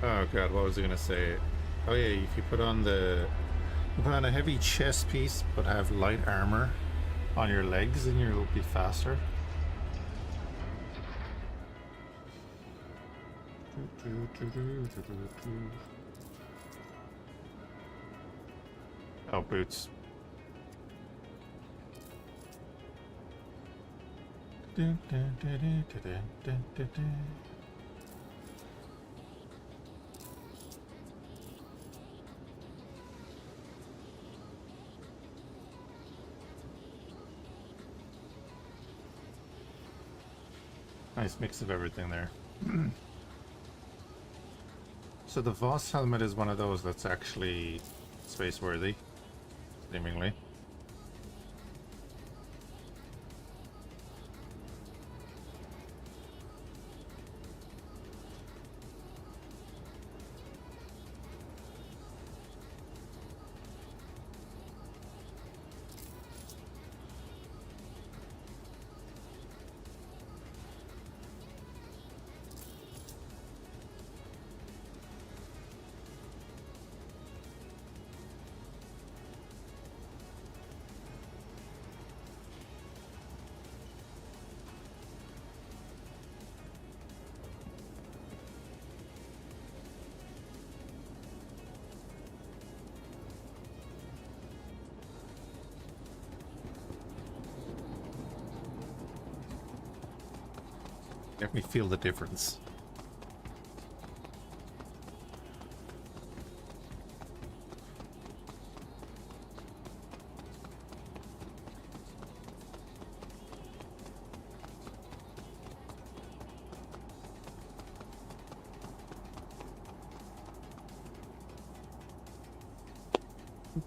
oh god, what was I gonna say? Oh yeah, if you put on a heavy chest piece but have light armor on your legs, then you'll be faster. Oh, boots. Nice mix of everything there. So the Voss helmet is one of those that's actually space worthy, seemingly. Let me feel the difference.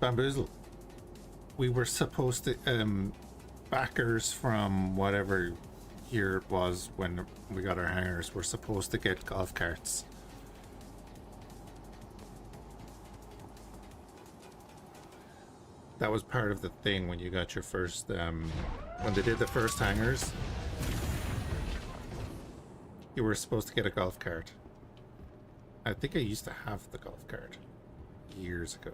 Bamboozle. We were supposed to backers from whatever year it was when we got our hangars were supposed to get golf carts. That was part of the thing when you got your first, when they did the first hangars. You were supposed to get a golf cart. I think I used to have the golf cart years ago.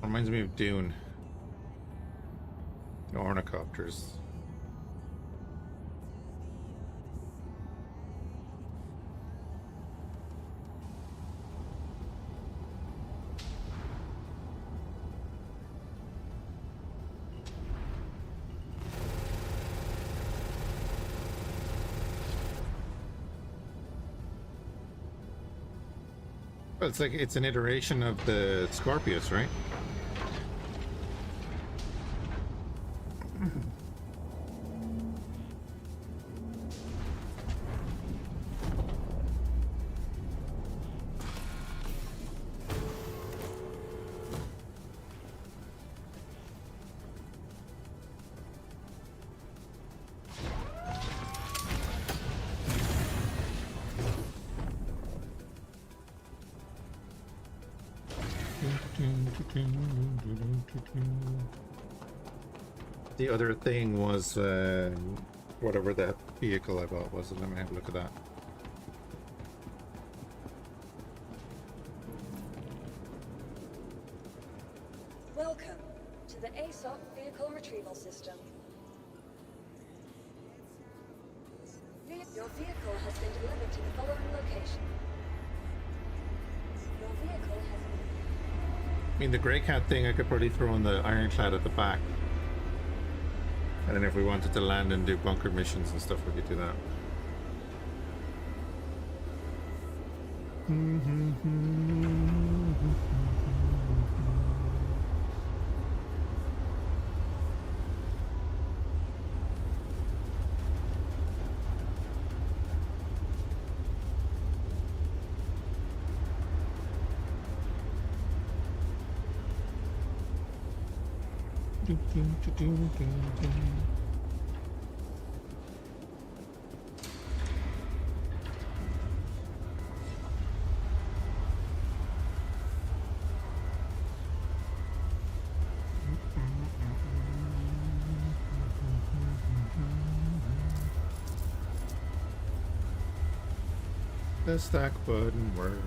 Reminds me of Dune. The ornithopters. Well, it's like it's an iteration of the Scorpius, right? The other thing was whatever that vehicle I bought was. Let me have a look at that. Welcome to the ASOP Vehicle Retrieval System. Your vehicle has been delivered to the following location. Your vehicle has been... I mean, the grey cat thing I could probably throw on the ironclad at the back. And then if we wanted to land and do bunker missions and stuff, we could do that. The stack button works.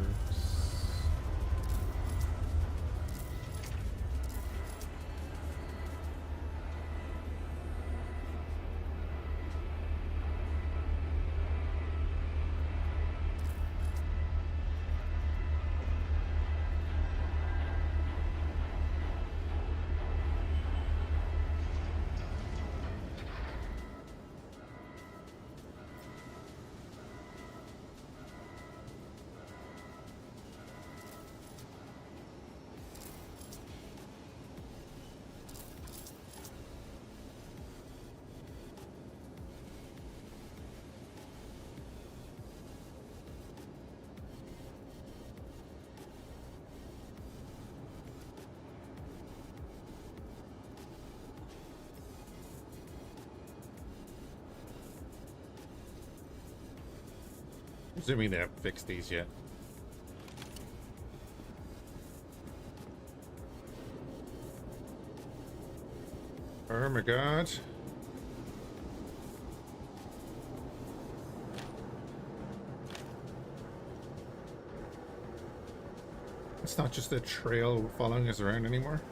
Assuming they haven't fixed these yet. Oh my god. It's not just a trail following us around anymore.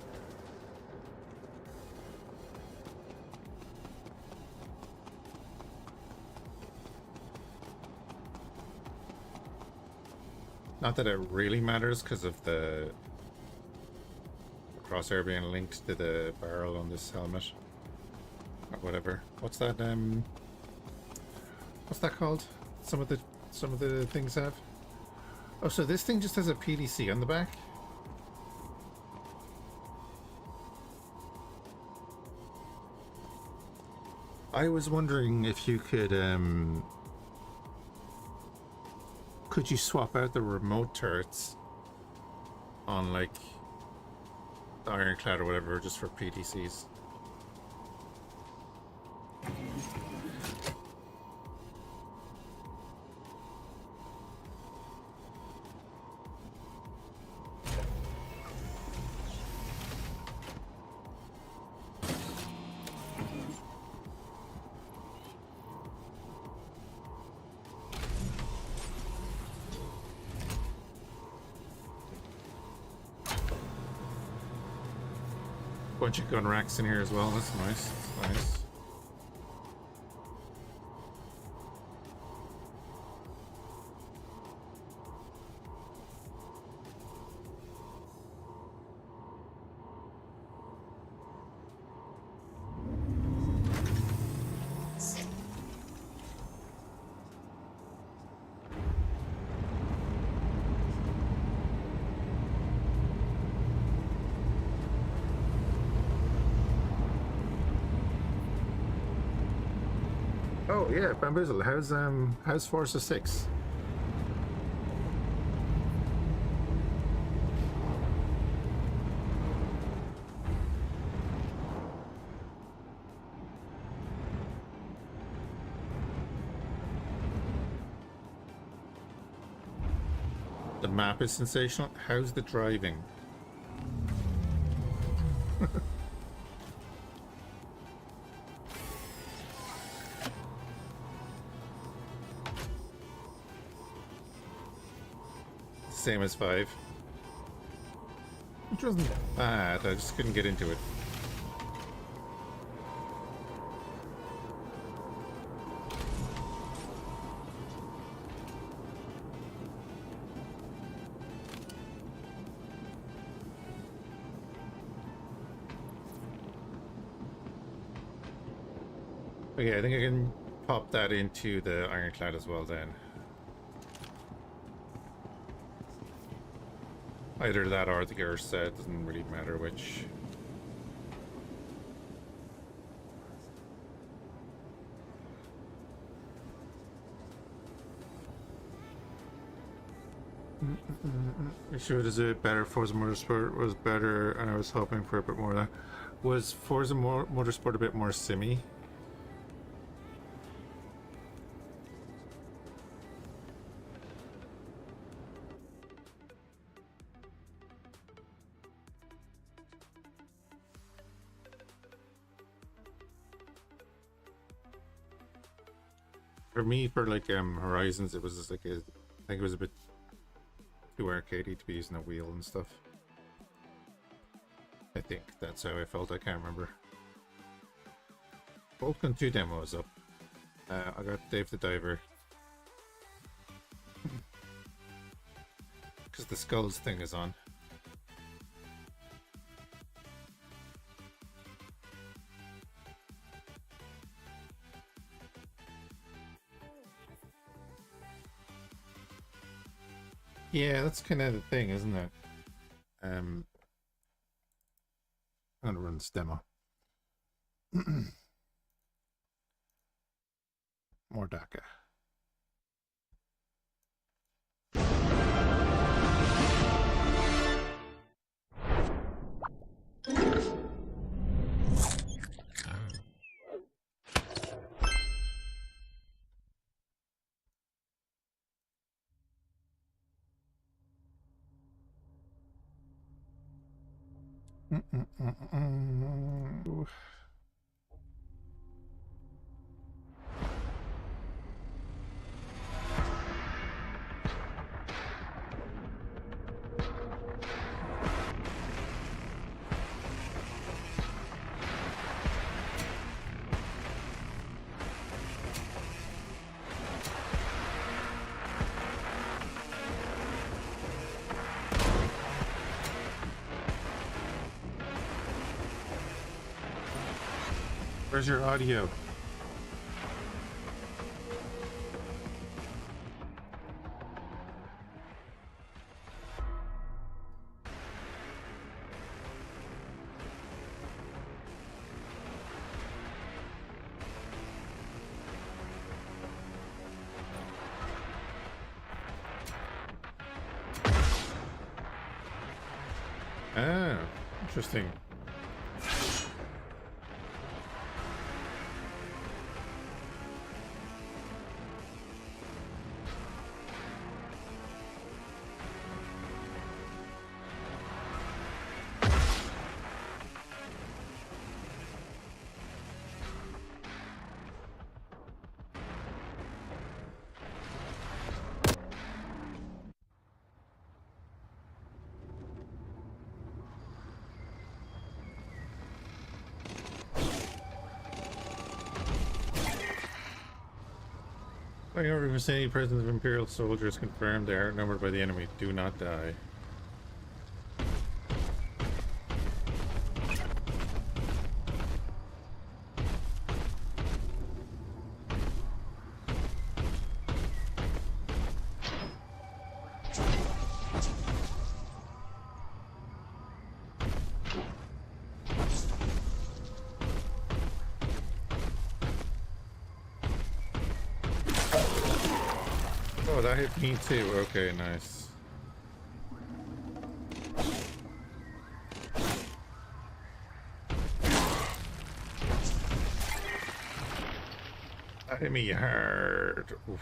Not that it really matters because of the crosshair being linked to the barrel on this helmet. Or whatever. What's that called? Some of the things have. Oh, so this thing just has a PDC on the back? I was wondering if you could you swap out the remote turrets on like the Ironclad or whatever just for PTCs? Bunch of gun racks in here as well. That's nice. That's nice. Oh yeah, Bamboozle. How's Forza 6? The map is sensational. How's the driving? Same as 5. Which wasn't bad, I just couldn't get into it. Okay, I think I can pop that into the Ironclad as well then. Either that or the gear set, doesn't really matter which. You sure is it better? Forza Motorsport was better, and I was hoping for a bit more of that. Was Forza Motorsport a bit more simmy? For me, for like Horizons, it was just like I think it was a bit too arcadey to be using a wheel and stuff. I think that's how I felt. I can't remember. Boltgun 2 demo is up. I got Dave the Diver because the skulls thing is on. Yeah, that's kind of the thing, isn't it? I'm gonna run this demo. More DACA. Where's your audio? Interesting. Flying over vicinity, presence of Imperial soldiers confirmed. They are outnumbered by the enemy. Do not die. Oh, that hit me too. Okay, nice. That hit me hard. Oof.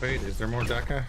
Wait, is there more DACA?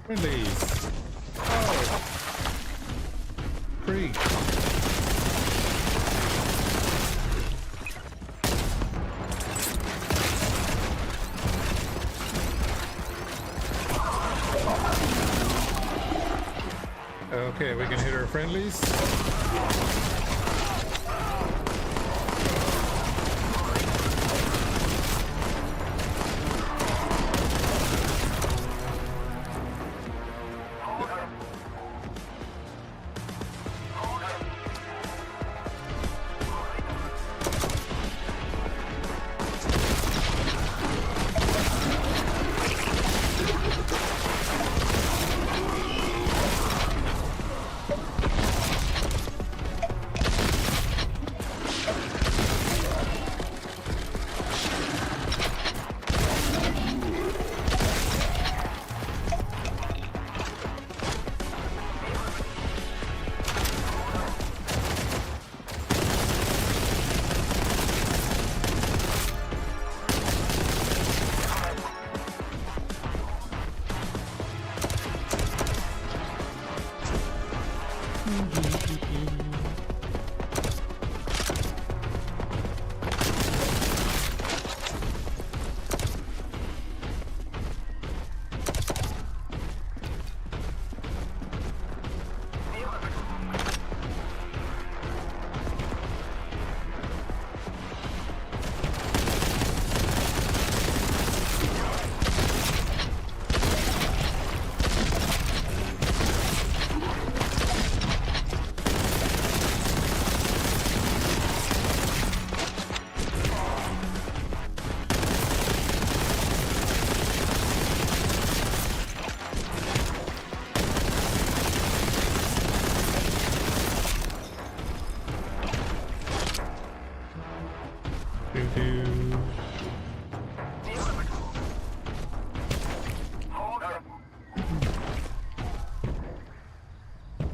Release. Oh. Free. Okay, we can hit our friendlies.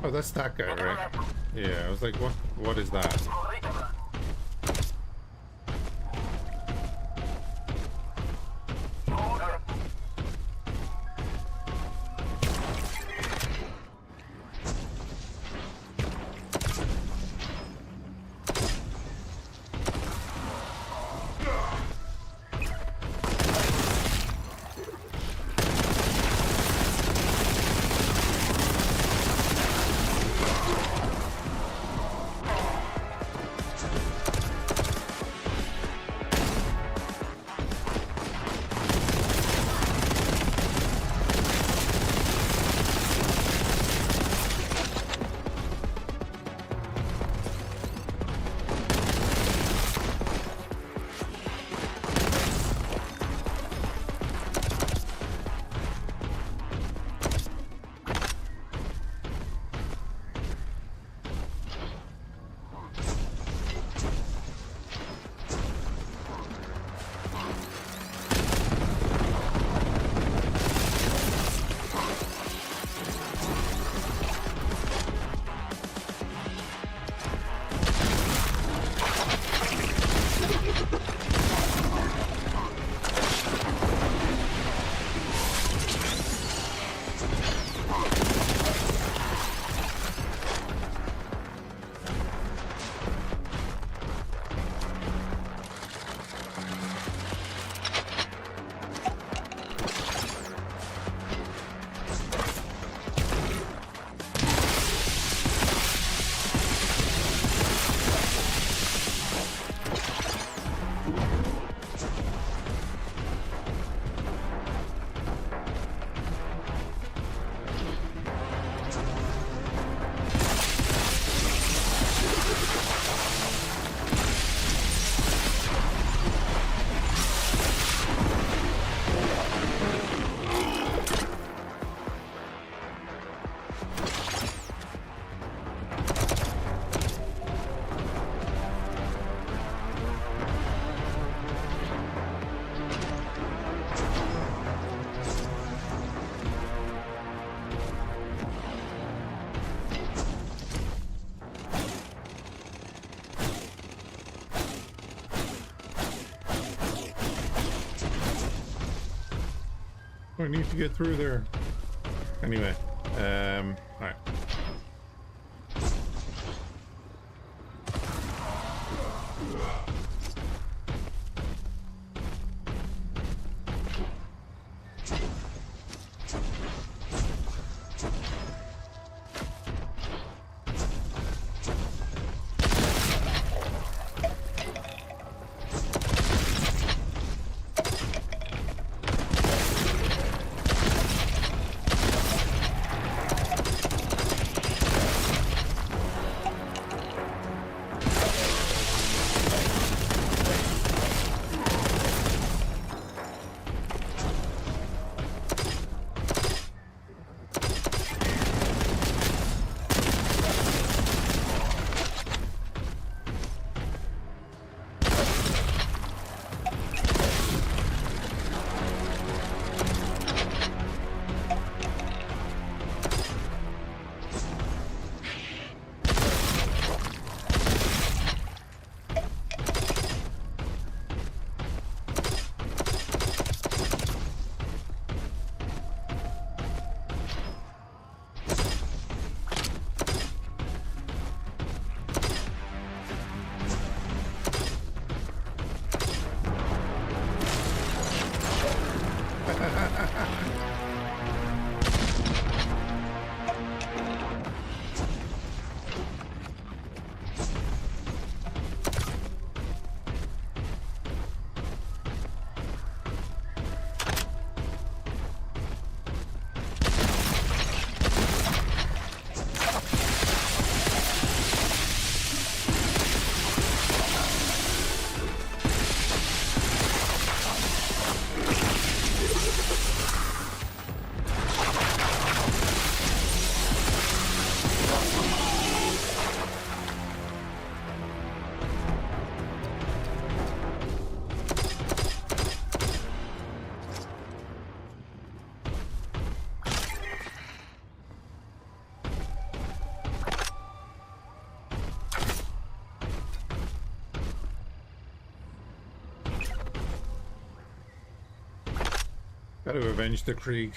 Oh, that's that guy, right? Yeah, I was like, what is that? I need to get through there. Anyway, alright. Gotta avenge the Krieg.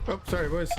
Oh, sorry, boys.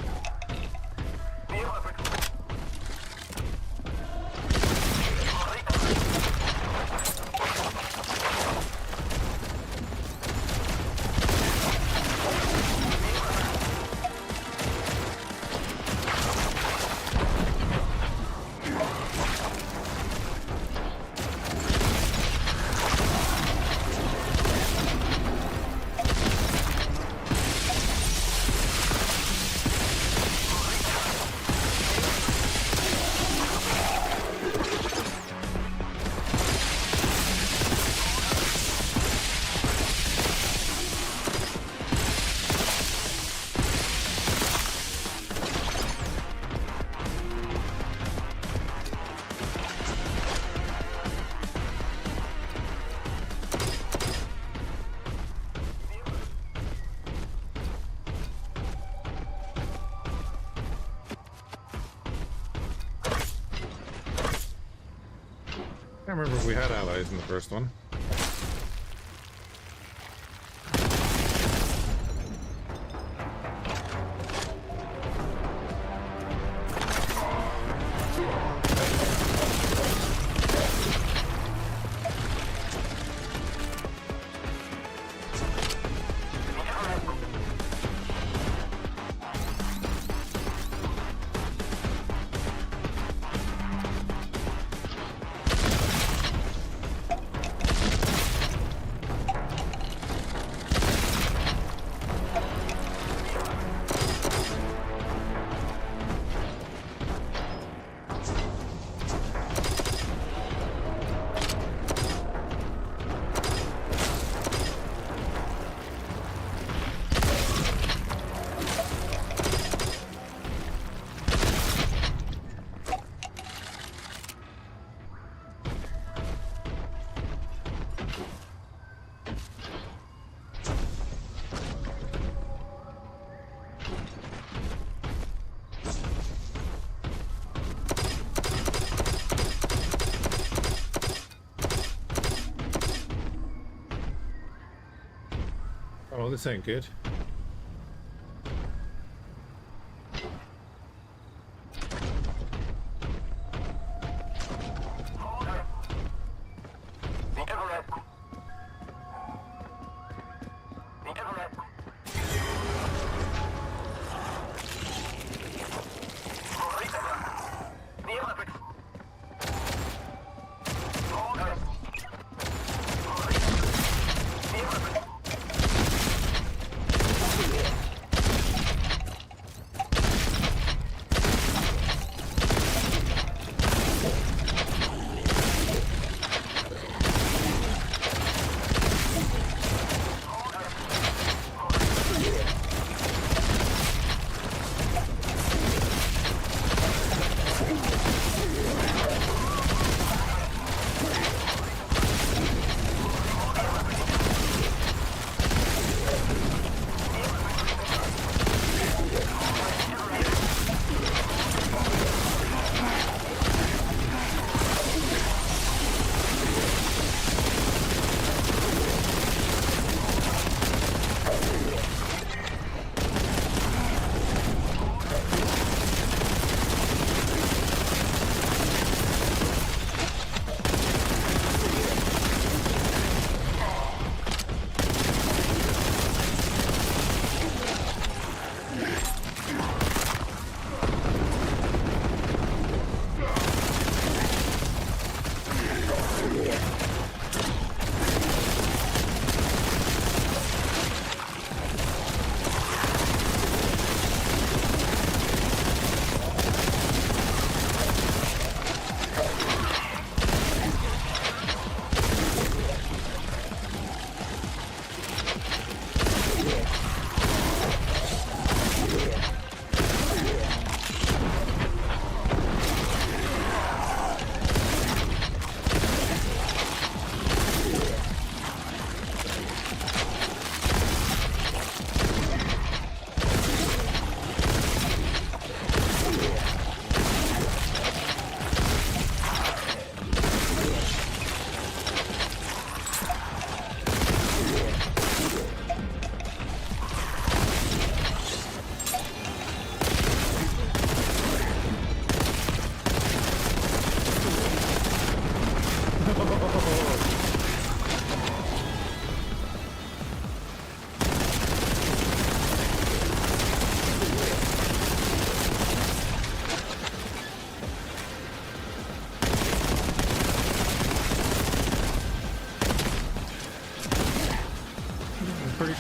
I can't remember if we had allies in the first one. Oh, this ain't good.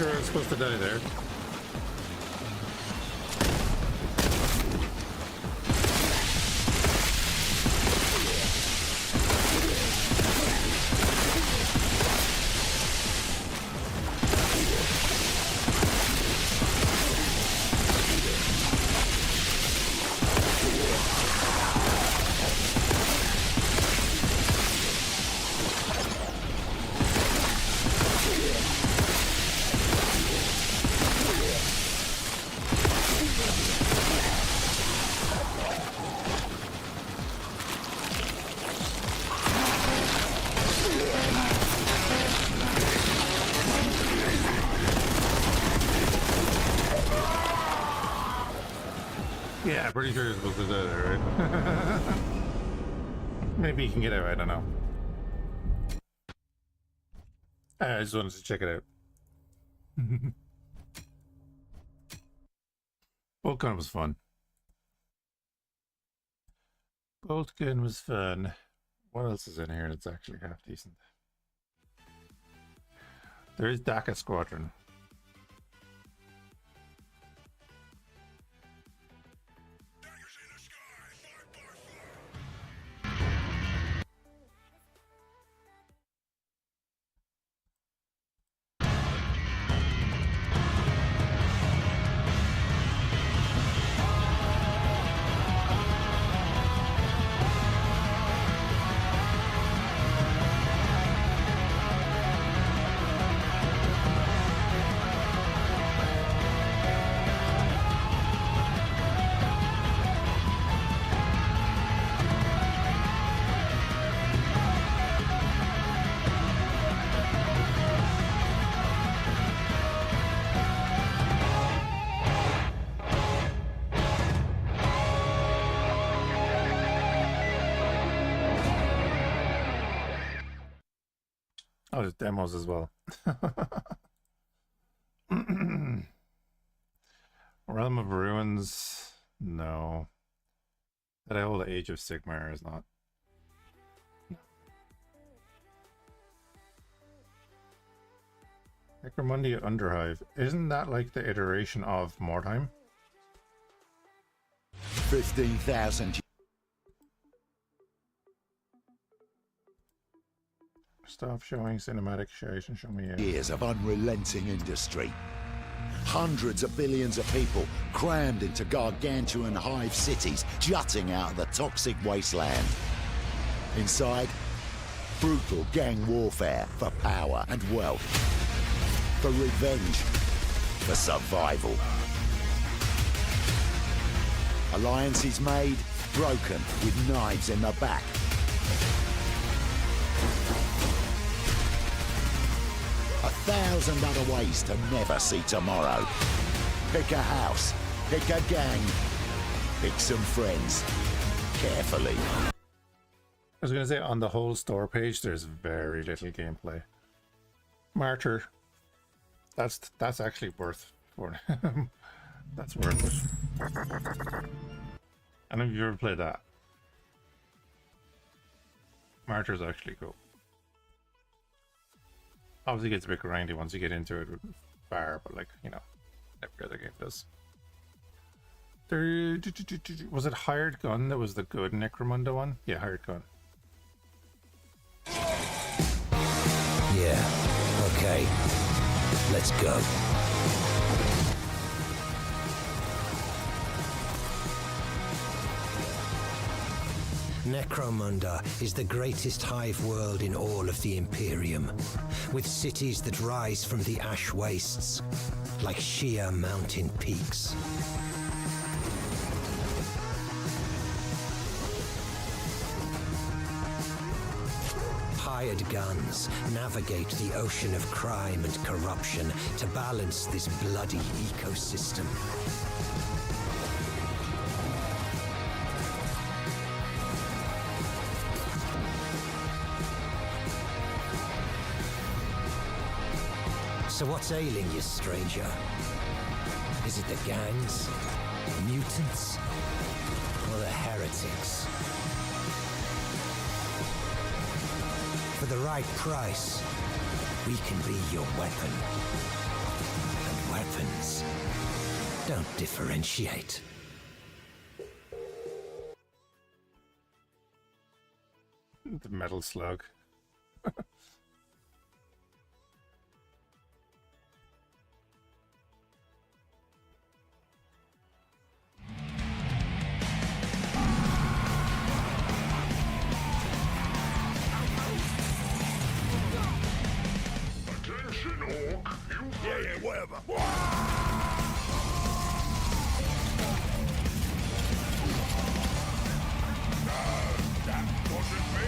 sure I was supposed to die there. Yeah, pretty sure you're supposed to die there, right? Maybe you can get out, I don't know. I just wanted to check it out. Boltgun was fun. Boltgun was fun. What else is in here that's actually half decent? There is DACA Squadron. Oh, there's demos as well. Realm of Ruins? No. That whole Age of Sigmar is not. Necromundia Underhive. Isn't that like the iteration of Mordheim? 15,000 Stop showing cinematic shows and show me it. years of unrelenting industry. Hundreds of billions of people crammed into gargantuan hive cities jutting out of the toxic wasteland. Inside, brutal gang warfare for power and wealth, for revenge, for survival. Alliances made, broken, with knives in the back. A thousand other ways to never see tomorrow. Pick a house, pick a gang, pick some friends. Carefully. I was going to say, on the whole store page, there's very little gameplay. Martyr. That's actually worth for that's worth it. I don't know if you ever played that. Martyr's actually cool. Obviously, it gets a bit grindy once you get into it with fire, but like, you know, every other game does. Was it Hired Gun that was the good Necromunda one? Yeah, Hired Gun. Yeah, okay. Let's go. Necromunda is the greatest hive world in all of the Imperium, with cities that rise from the ash wastes, like sheer mountain peaks. Hired guns navigate the ocean of crime and corruption to balance this bloody ecosystem. So what's ailing you, stranger? Is it the gangs, mutants, or the heretics? For the right price, we can be your weapon. weapons. Don't differentiate. The metal slug. Attention, Orc! Yeah, whatever. That wasn't me!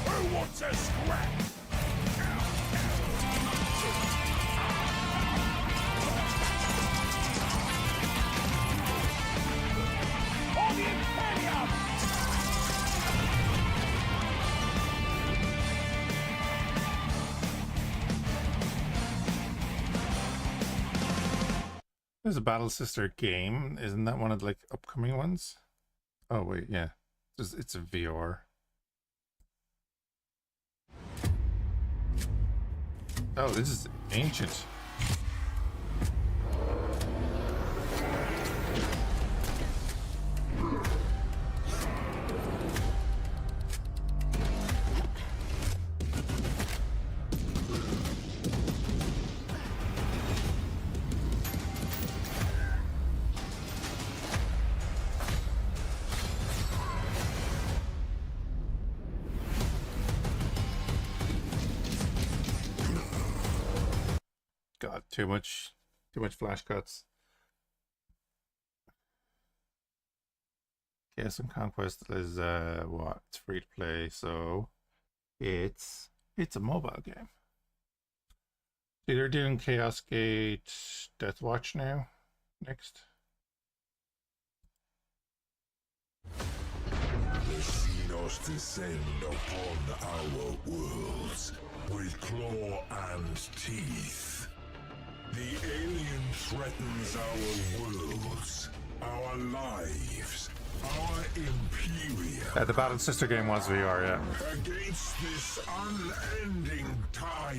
Who wants a scrap? For the Imperium! There's a Battle Sister game. Isn't that one of the like upcoming ones? Oh wait, yeah. It's a VR. Oh, this is ancient. God, too much flash cuts. Chaos and Conquest is what? It's free to play, so it's a mobile game. See, they're doing Chaos Gate Death Watch now. Next. The Xenos descend upon our worlds with claw and teeth. The alien threatens our worlds, our lives, our Imperium. The Battle Sister game was VR, yeah. Against this unending tide,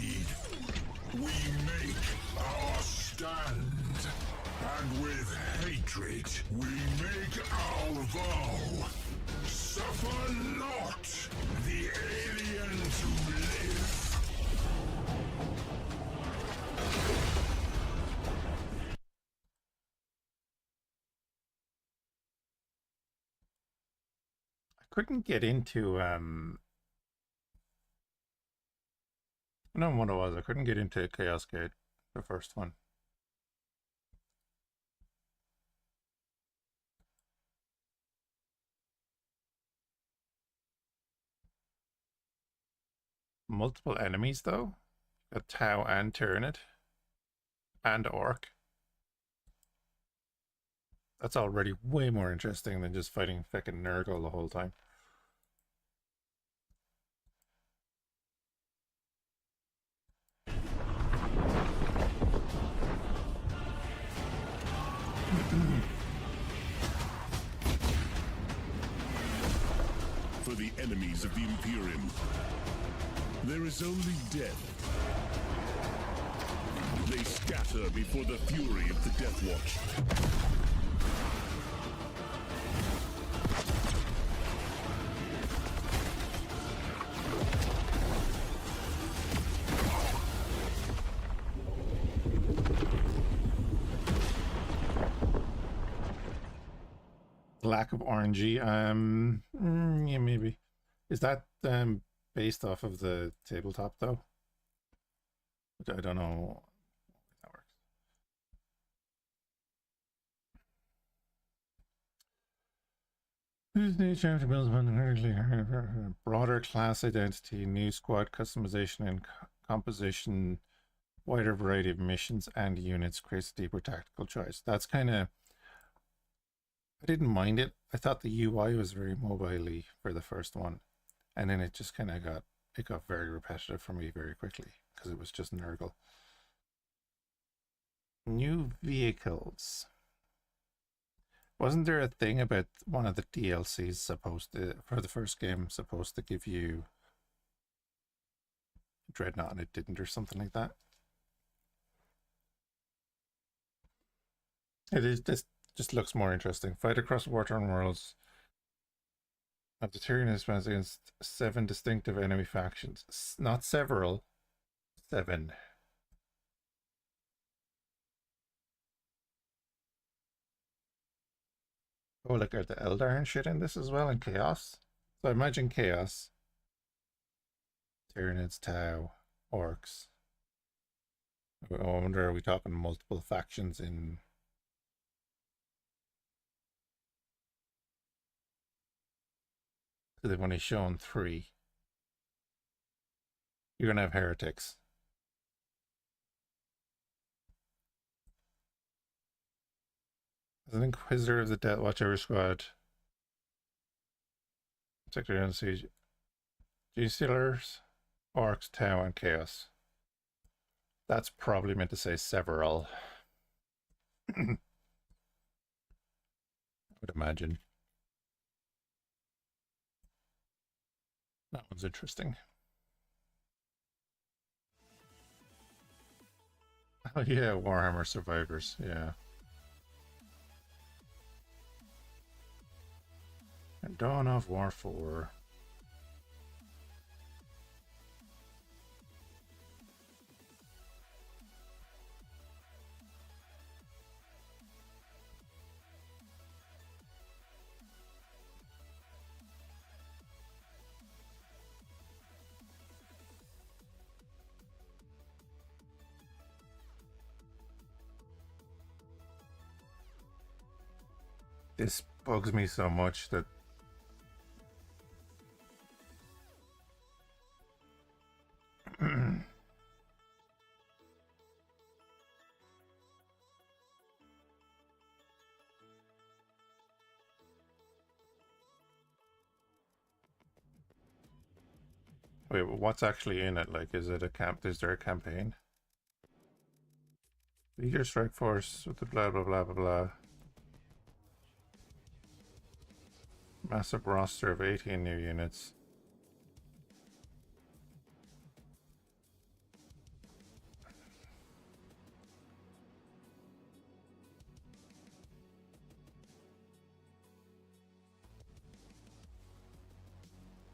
we make our stand. And with hatred, we make our vow. Suffer not the alien to live. I couldn't get into I don't know what it was. I couldn't get into Chaos Gate, the first one. Multiple enemies though. Got Tau and Tyranid. And Orc. That's already way more interesting than just fighting fucking Nurgle the whole time. For the enemies of the Imperium, there is only death. They scatter before the fury of the Death Watch. Lack of RNG. Yeah, maybe. Is that based off of the tabletop though? Which I don't know how that works. Whose nature to build upon broader class identity, new squad customization and composition wider variety of missions and units creates a deeper tactical choice. That's kind of, I didn't mind it. I thought the UI was very mobile-y for the first one, and then it just kind of got very repetitive for me very quickly because it was just Nurgle. New vehicles. Wasn't there a thing about one of the DLCs for the first game supposed to give you Dreadnought and it didn't, or something like that? This just looks more interesting. Fight across war-torn worlds of the Tyrian expands against 7 distinctive enemy factions. Not several, 7. Oh, look, are the Eldar and shit in this as well, and Chaos? So I imagine Chaos. Tyranids, Tau, Orcs. I wonder, are we talking multiple factions in... So they've only shown 3. You're gonna have heretics. As an Inquisitor of the Death Watcher Squad, Secretary on Siege, G-Stealers, Orcs, Tau, and Chaos. That's probably meant to say several. I would imagine. That one's interesting. Oh yeah, Warhammer Survivors, yeah. And Dawn of War 4. This bugs me so much that wait, what's actually in it? Like, is it a camp? Is there a campaign? Leader strike force with the blah blah blah blah blah. Massive roster of 18 new units.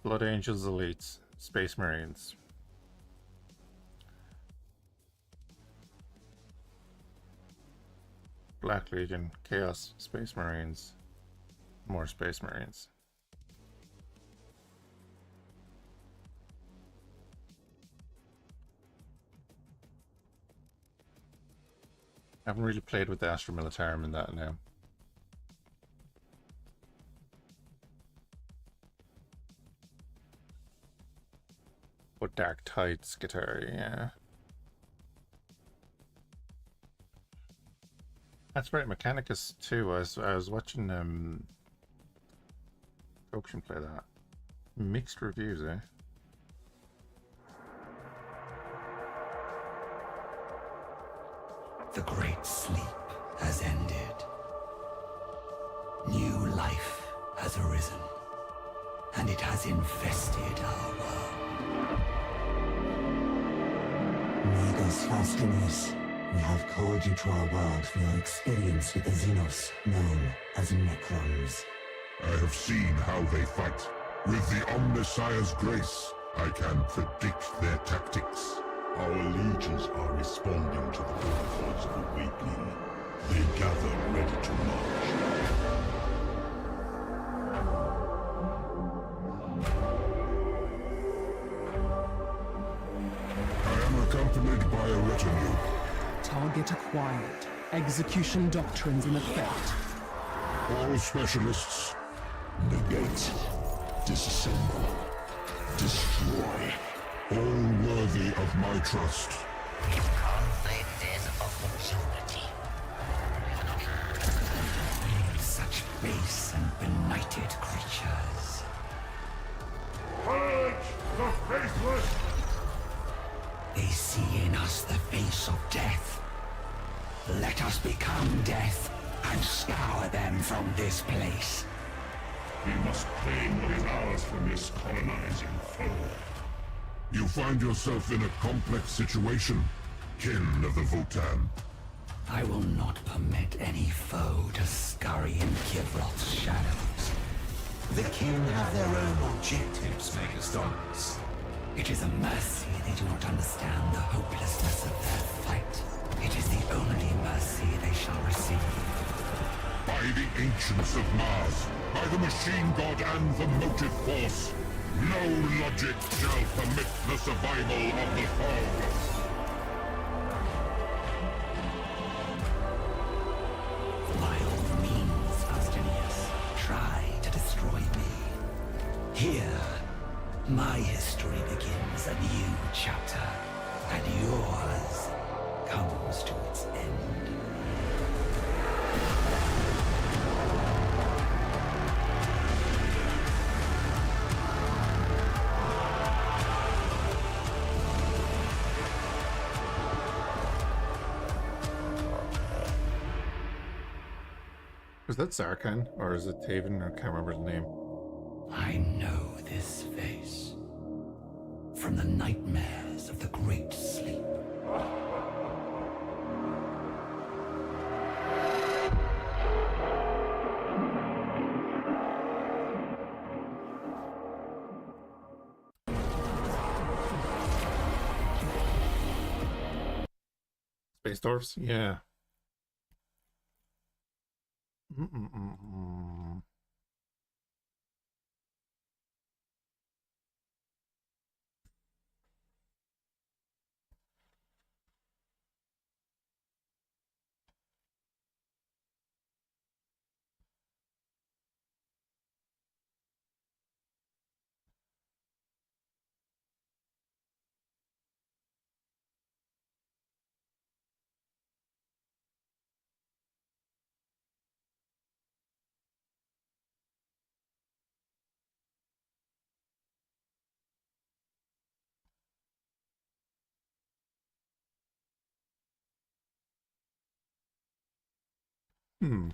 Blood Angels Elites, Space Marines. Black Legion, Chaos, Space Marines. More Space Marines. I haven't really played with the Astra Militarum in that now. But Dark Tides guitar, yeah. That's right, Mechanicus too. I was watching Ocean play that. Mixed reviews, eh? The great sleep has ended. New life has arisen, and it has infested our world. Magos Faustinus, we have called you to our world for your experience with the Xenos, known as Necrons. I have seen how they fight. With the Omnissiah's grace, I can predict their tactics. Our legions are responding to the protocols of awakening. They gather ready to march. I am accompanied by a retinue. Target acquired. Execution doctrines in effect. All specialists. Negate. Disassemble. Destroy. All worthy of my trust. benighted creatures. Purge the faithless! They see in us the face of death. Let us become death and scour them from this place. We must claim what is ours from this colonizing foe. You find yourself in a complex situation, kin of the Votan. I will not permit any foe to scurry in Kivroth's shadows. The kin have their own objectives, Megastorms. It is a mercy they do not understand the hopelessness of their fight. It is the only mercy they shall receive. By the ancients of Mars, by the machine god and the motive force, no logic shall permit the survival of the foe. By all means, Faustinius, try to destroy me. Here, my history begins a new chapter, and yours comes to its end. Is that Zarkan? Or is it Taven? I can't remember the name. I know this face from the nightmares of the Great Sleep. Space Dwarfs? Yeah. Mm-mm-mm-mm. Hmm.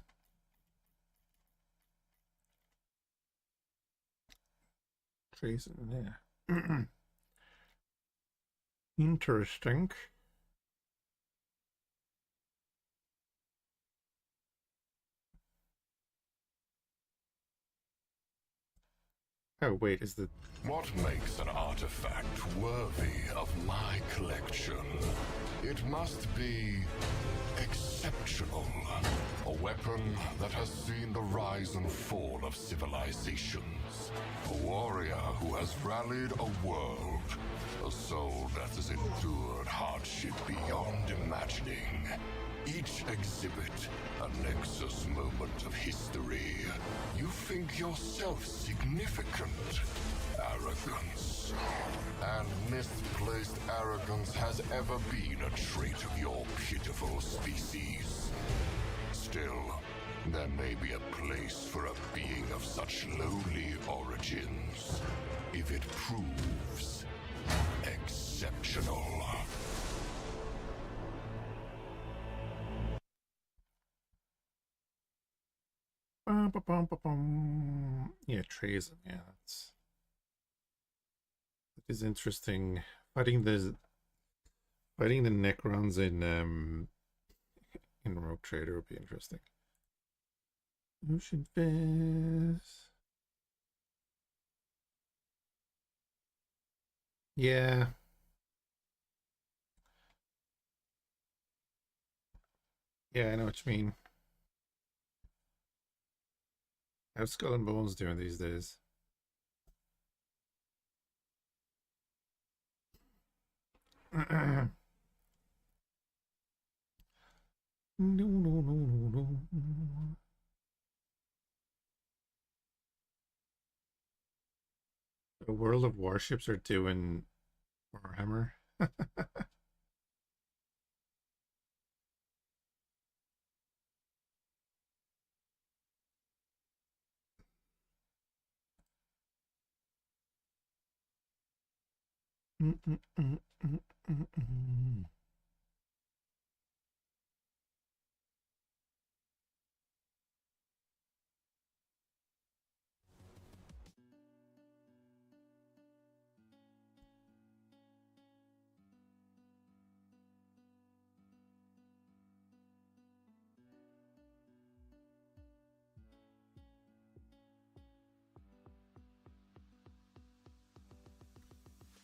Jason, yeah. Interesting. Oh, wait, is the... What makes an artifact worthy of my collection? It must be exceptional. A weapon that has seen the rise and fall of civilizations. A warrior who has rallied a world. A soul that has endured hardship beyond imagining. Each exhibit a nexus moment of history. You think yourself significant. Arrogance. And misplaced arrogance has ever been a trait of your pitiful species. Still, there may be a place for a being of such lowly origins, if it proves exceptional. Yeah, Trazen, yeah, that is interesting. Fighting the Necrons in Rogue Trader would be interesting. Ocean Fizz. Yeah. Yeah, I know what you mean. How's Skull and Bones doing these days? No, no, no, no, no. The World of Warships are doing Warhammer. Oh,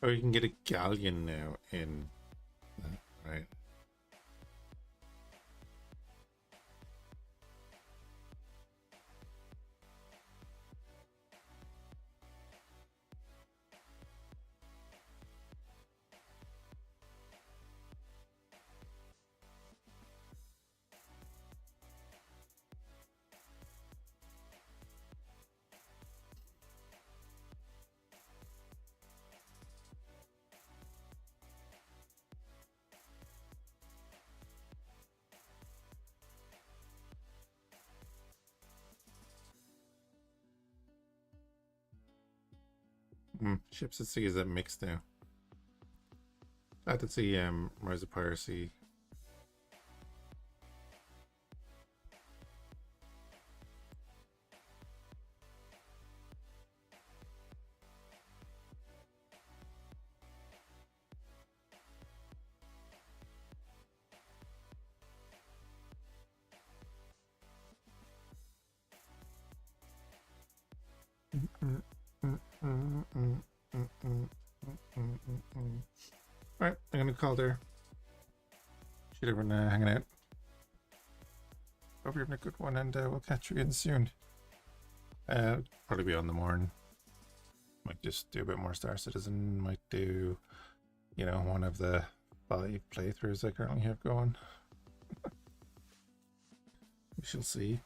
you can get a galleon now in. Right. Ships at sea is that mixed now. Glad to see Rise of Piracy. Alright, I'm gonna call there. Should everyone hanging out. Hope you're having a good one, and we'll catch you again soon. Probably be on the morning. Might just do a bit more Star Citizen. Might do, you know, one of the 5 playthroughs I currently have going. We shall see.